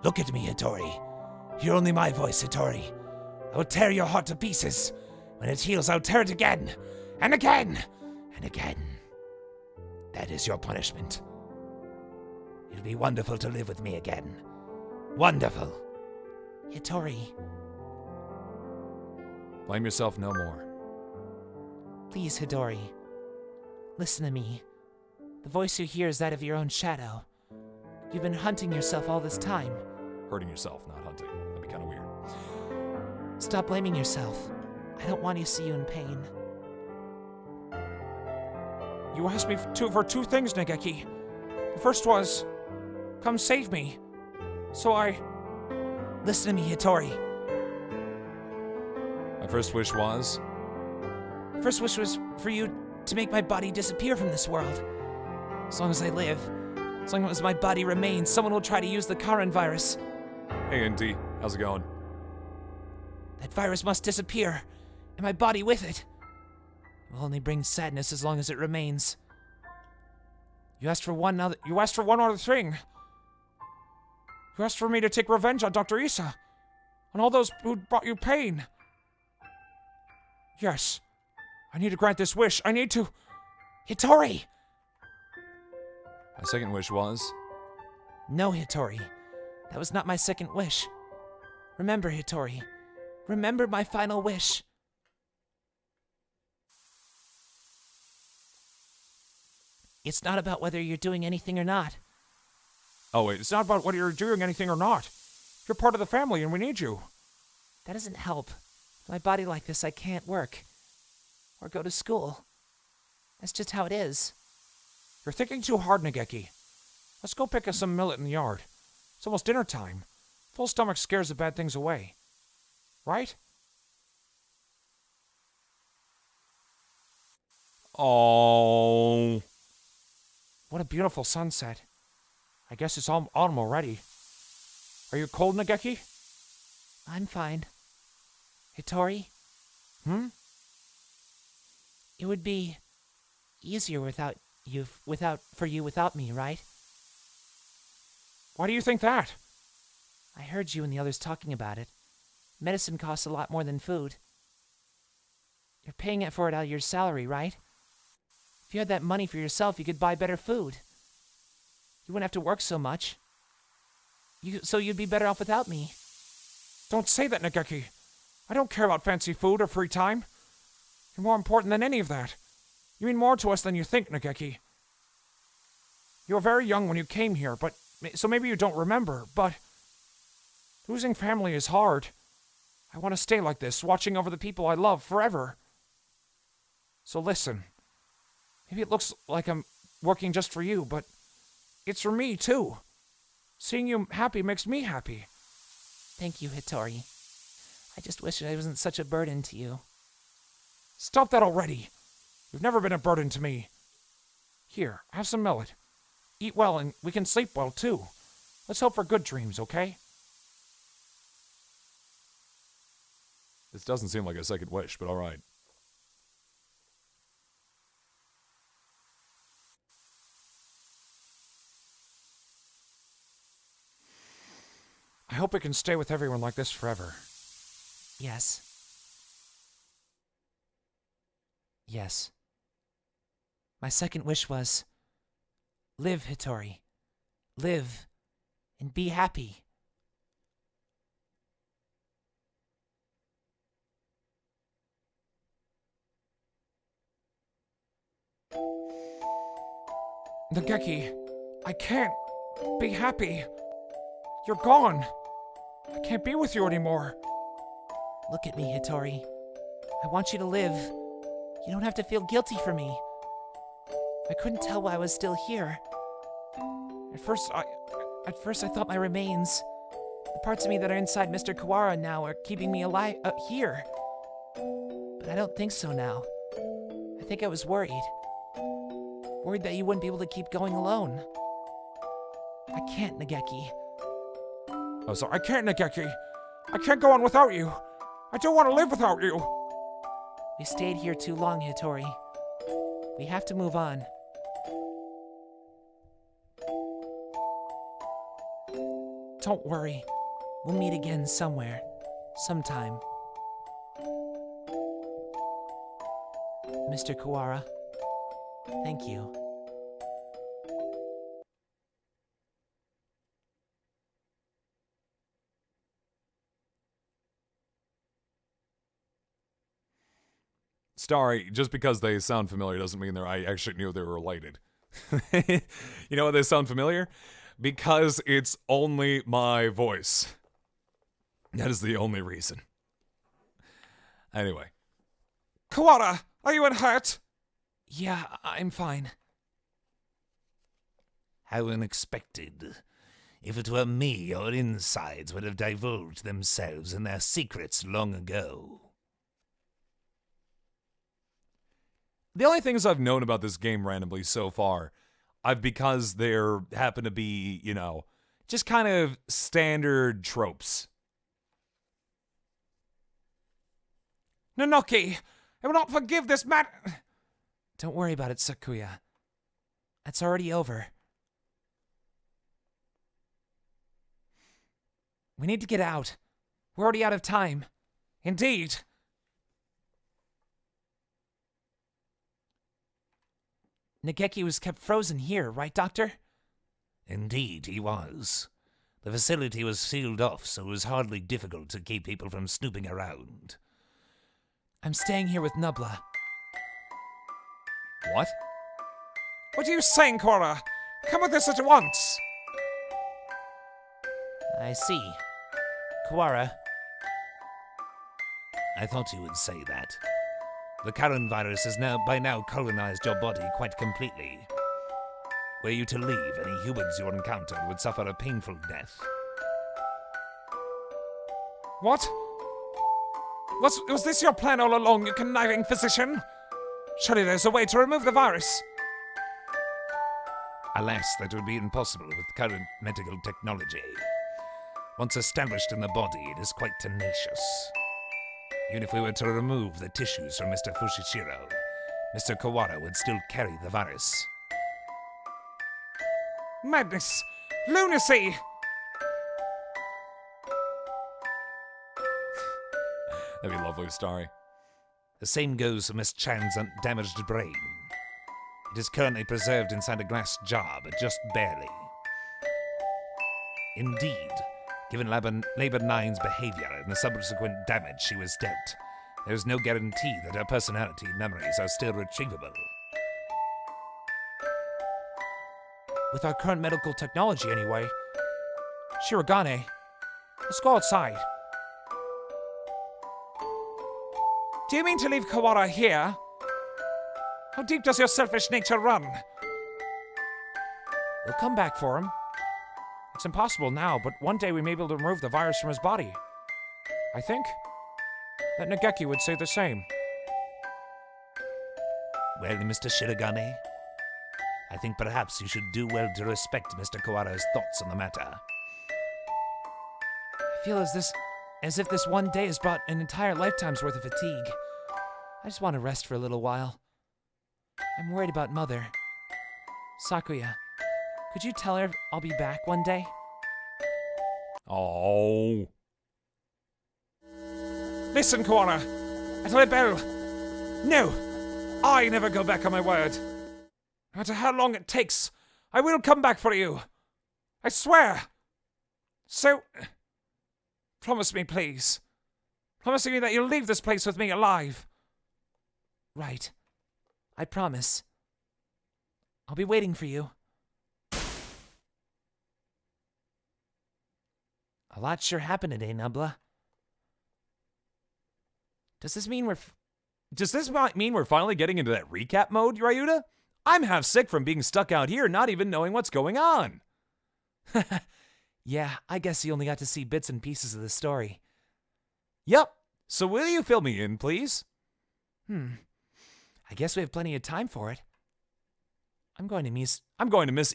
Look at me, Hitori. Hear only my voice, Hitori. I will tear your heart to pieces. When it heals, I'll tear it again, and again, and again. That is your punishment. It'll be wonderful to live with me again. Wonderful. Hitori, Blame yourself no more. please, Hitori. Listen to me. The voice you hear is that of your own shadow. You've been hunting yourself all this time. Hurting yourself, not hunting. That'd be kind of weird. Stop blaming yourself. I don't want to see you in pain. You asked me for two things, Nageki. The first was, come save me. So I... Listen to me, Hitori. My first wish was... First wish was for you to make my body disappear from this world. As long as I live, as long as my body remains, someone will try to use the Karen virus. Hey, NT. How's it going? That virus must disappear, and my body with it. It will only bring sadness as long as it remains. You asked for one other thing. You asked for me to take revenge on Dr. Issa, on all those who brought you pain. Yes, I need to grant this wish. I need to... Hitori! My second wish was... No, Hitori. That was not my second wish. Remember, Hitori. Remember my final wish. It's not about whether you're doing anything or not. Oh wait, it's not about whether you're doing anything or not. You're part of the family and we need you. That doesn't help. With my body like this, I can't work. Or go to school. That's just how it is. You're thinking too hard, Nageki. Let's go pick us some millet in the yard. It's almost dinner time. Full stomach scares the bad things away. Right? Oh... What a beautiful sunset. I guess it's autumn already. Are you cold, Nageki? I'm fine. Hitori? It would be easier without me, right? Why do you think that? I heard you and the others talking about it. Medicine costs a lot more than food. You're paying for it out of your salary, right? If you had that money for yourself, you could buy better food. You wouldn't have to work so much. So you'd be better off without me. Don't say that, Nageki. I don't care about fancy food or free time. You're more important than any of that. You mean more to us than you think, Nageki. You were very young when you came here, so maybe you don't remember, but losing family is hard. I want to stay like this, watching over the people I love forever. So listen. Maybe it looks like I'm working just for you, but it's for me, too. Seeing you happy makes me happy. Thank you, Hitori. I just wish I wasn't such a burden to you. Stop that already. You've never been a burden to me. Here, have some millet. eat well, and we can sleep well, too. Let's hope for good dreams, okay? This doesn't seem like a second wish, but alright. I hope we can stay with everyone like this forever. Yes. Yes. My second wish was, live, Hitori. Live and be happy. Nageki, I can't be happy. You're gone. I can't be with you anymore. Look at me, Hitori. I want you to live. You don't have to feel guilty for me. I couldn't tell why I was still here. At first I thought My remains, the parts of me that are inside Mr. Kawara now, are keeping me alive here. But I don't think so now. I think I was worried. Worried that you wouldn't be able to keep going alone. I can't, Nageki. Oh, sorry. I can't, Nageki. I can't go on without you. I don't want to live without you. We stayed here too long, Hitori. We have to move on. Don't worry. We'll meet again somewhere. Sometime. Mr. Kawara, thank you. Starry, just because they sound familiar doesn't mean I actually knew they were related. You know why they sound familiar? Because it's only my voice. That is the only reason. Anyway. Kawara, are you hurt? Yeah, I'm fine. How unexpected. If it were me, your insides would have divulged themselves and their secrets long ago. The only things I've known about this game randomly so far, because there happen to be, you know, just kind of standard tropes. Nanoki, I will not forgive this man. Don't worry about it, Sakuya. It's already over. We need to get out. We're already out of time. Indeed. Nageki was kept frozen here, right, Doctor? Indeed, he was. The facility was sealed off, so it was hardly difficult to keep people from snooping around. I'm staying here with Nubla. What? What are you saying, Kawara? Come with us at once. I see. Kawara, I thought you would say that. The current virus has by now colonized your body quite completely. Were you to leave, any humans you encountered would suffer a painful death. What? Was this your plan all along, you conniving physician? Surely there's a way to remove the virus. Alas, that would be impossible with current medical technology. Once established in the body, it is quite tenacious. Even if we were to remove the tissues from Mr. Fushishiro, Mr. Kawara would still carry the virus. Madness! Lunacy! That'd be lovely, Starry. The same goes for Miss Chan's damaged brain. It is currently preserved inside a glass jar, but just barely. Indeed, given Labor 9's behavior and the subsequent damage she was dealt, there is no guarantee that her personality and memories are still retrievable. With our current medical technology, anyway. Shirogane, let's go outside. Do you mean to leave Kawara here? How deep does your selfish nature run? We'll come back for him. It's impossible now, but one day we may be able to remove the virus from his body. I think that Nageki would say the same. Well, Mr. Shirogane, I think perhaps you should do well to respect Mr. Kawara's thoughts on the matter. I feel as if this one day has brought an entire lifetime's worth of fatigue. I just want to rest for a little while. I'm worried about Mother. Sakuya, could you tell her I'll be back one day? Oh. Listen, Kawara. At my bell. No, I never go back on my word. No matter how long it takes, I will come back for you. I swear. So, promise me, please. Promise me that you'll leave this place with me alive. Right. I promise. I'll be waiting for you. A lot sure happened today, Nubla. Does this mean we're finally getting into that recap mode, Ryuta? I'm half sick from being stuck out here, not even knowing what's going on. Yeah, I guess you only got to see bits and pieces of the story. Yep. So will you fill me in, please? I guess we have plenty of time for it. I'm going to miss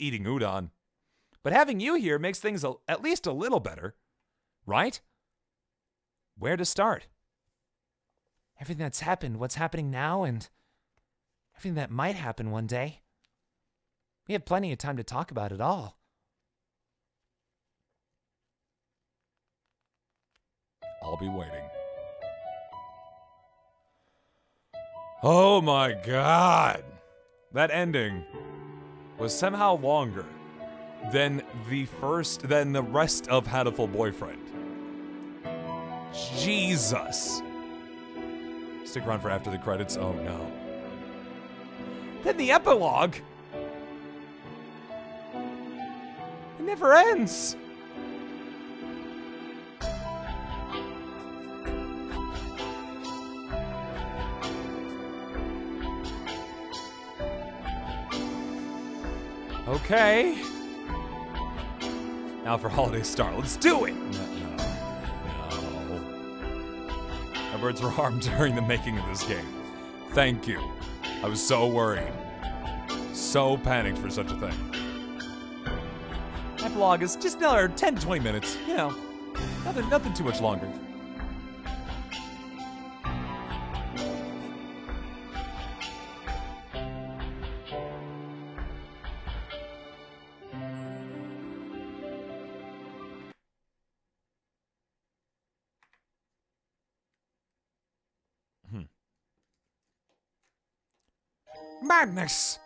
eating udon. But having you here makes things at least a little better. Right? Where to start? Everything that's happened, what's happening now, and everything that might happen one day. We have plenty of time to talk about it all. I'll be waiting. Oh my god! That ending was somehow longer than the rest of Hatoful Boyfriend. Jesus! Stick around for after the credits. Oh no. Then the epilogue! It never ends! Okay. Now for Holiday Star. Let's do it! No. My birds were harmed during the making of this game. Thank you. I was so worried. So panicked for such a thing. Epilogue is just another 10 to 20 minutes. You know, nothing too much longer. Madness!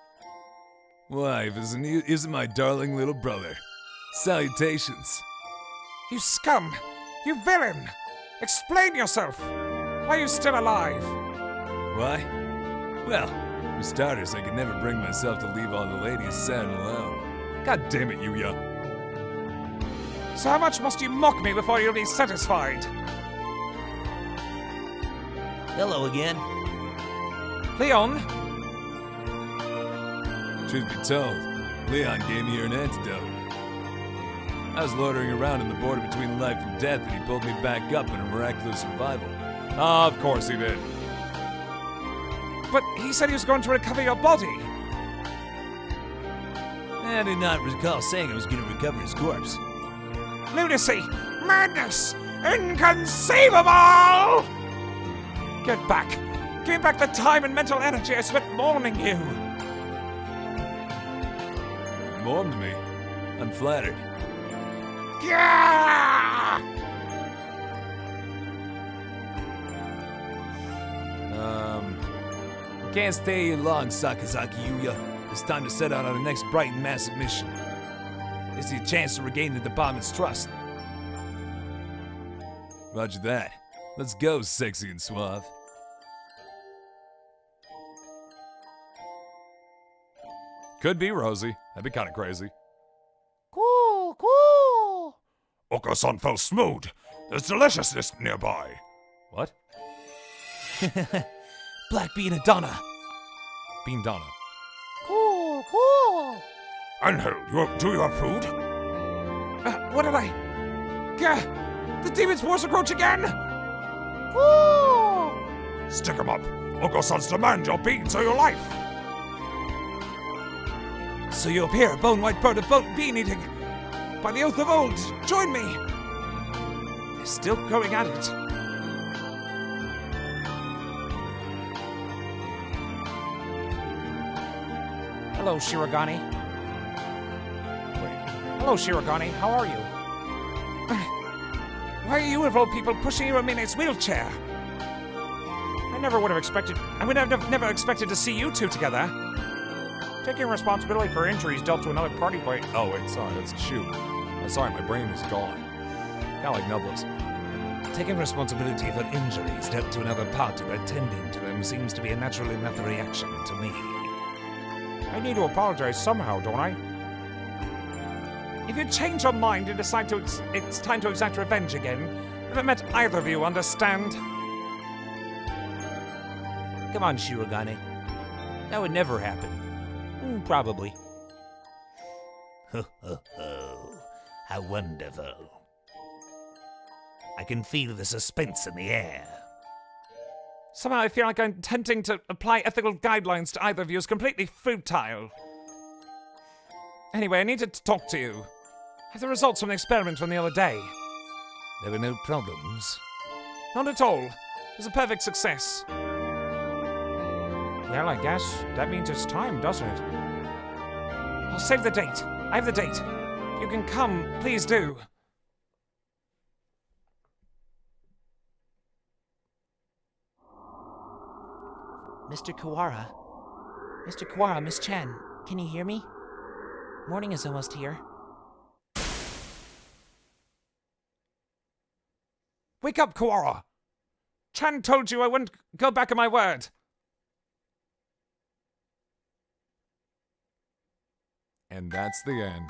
Wife, isn't my darling little brother. Salutations. You scum! You villain! Explain yourself! Why are you still alive? Why? Well, for starters, I could never bring myself to leave all the ladies sad and alone. God damn it, Yuya. So how much must you mock me before you'll be satisfied? Hello again. Leon? Truth be told, Leon gave me an antidote. I was loitering around in the border between life and death, and he pulled me back up in a miraculous survival. Of course he did. But he said he was going to recover your body. I did not recall saying I was going to recover his corpse. Lunacy! Madness! Inconceivable! Get back! Give me back the time and mental energy I spent mourning you! Mourned me. I'm flattered. Yeah! Can't stay here long, Sakazaki Yuya. It's time to set out on the next bright and massive mission. This is your chance to regain the department's trust. Roger that. Let's go, sexy and suave. Could be Rosie. That'd be kind of crazy. Cool. Oko-san felt smooth. There's deliciousness nearby. What? Black Bean Adana. Bean Donna. Cool. Angel, do you have food? What did I... Gah! The demon's force approach again? Stick 'em up. Oko-san's demand your beans or your life. So you appear, bone white bird of bean eating. By the oath of old, join me. They're still going at it. Hello, Shirogane. Hello, Shirogane. How are you? Why are you of all people pushing Iromene's wheelchair? I would have never expected to see you two together. Taking responsibility for injuries dealt to another party boy. Oh, wait, sorry, that's Shu. I'm sorry, my brain is gone. Kinda like Nubbles. Taking responsibility for injuries dealt to another party by tending to them seems to be a natural enough reaction to me. I need to apologize somehow, don't I? If you change your mind and decide it's time to exact revenge again, never met either of you, understand? Come on, Shirogane. That would never happen. Probably. Ho ho ho. How wonderful. I can feel the suspense in the air. Somehow I feel like attempting to apply ethical guidelines to either of you is completely futile. Anyway, I needed to talk to you. I have the results from the experiment from the other day. There were no problems. Not at all. It was a perfect success. Well, I guess that means it's time, doesn't it? I'll save the date. I have the date. You can come, please do. Mr. Kawara. Mr. Kawara, Miss Chen, can you hear me? Morning is almost here. Wake up, Kawara! Chan told you I wouldn't go back on my word. And that's the end.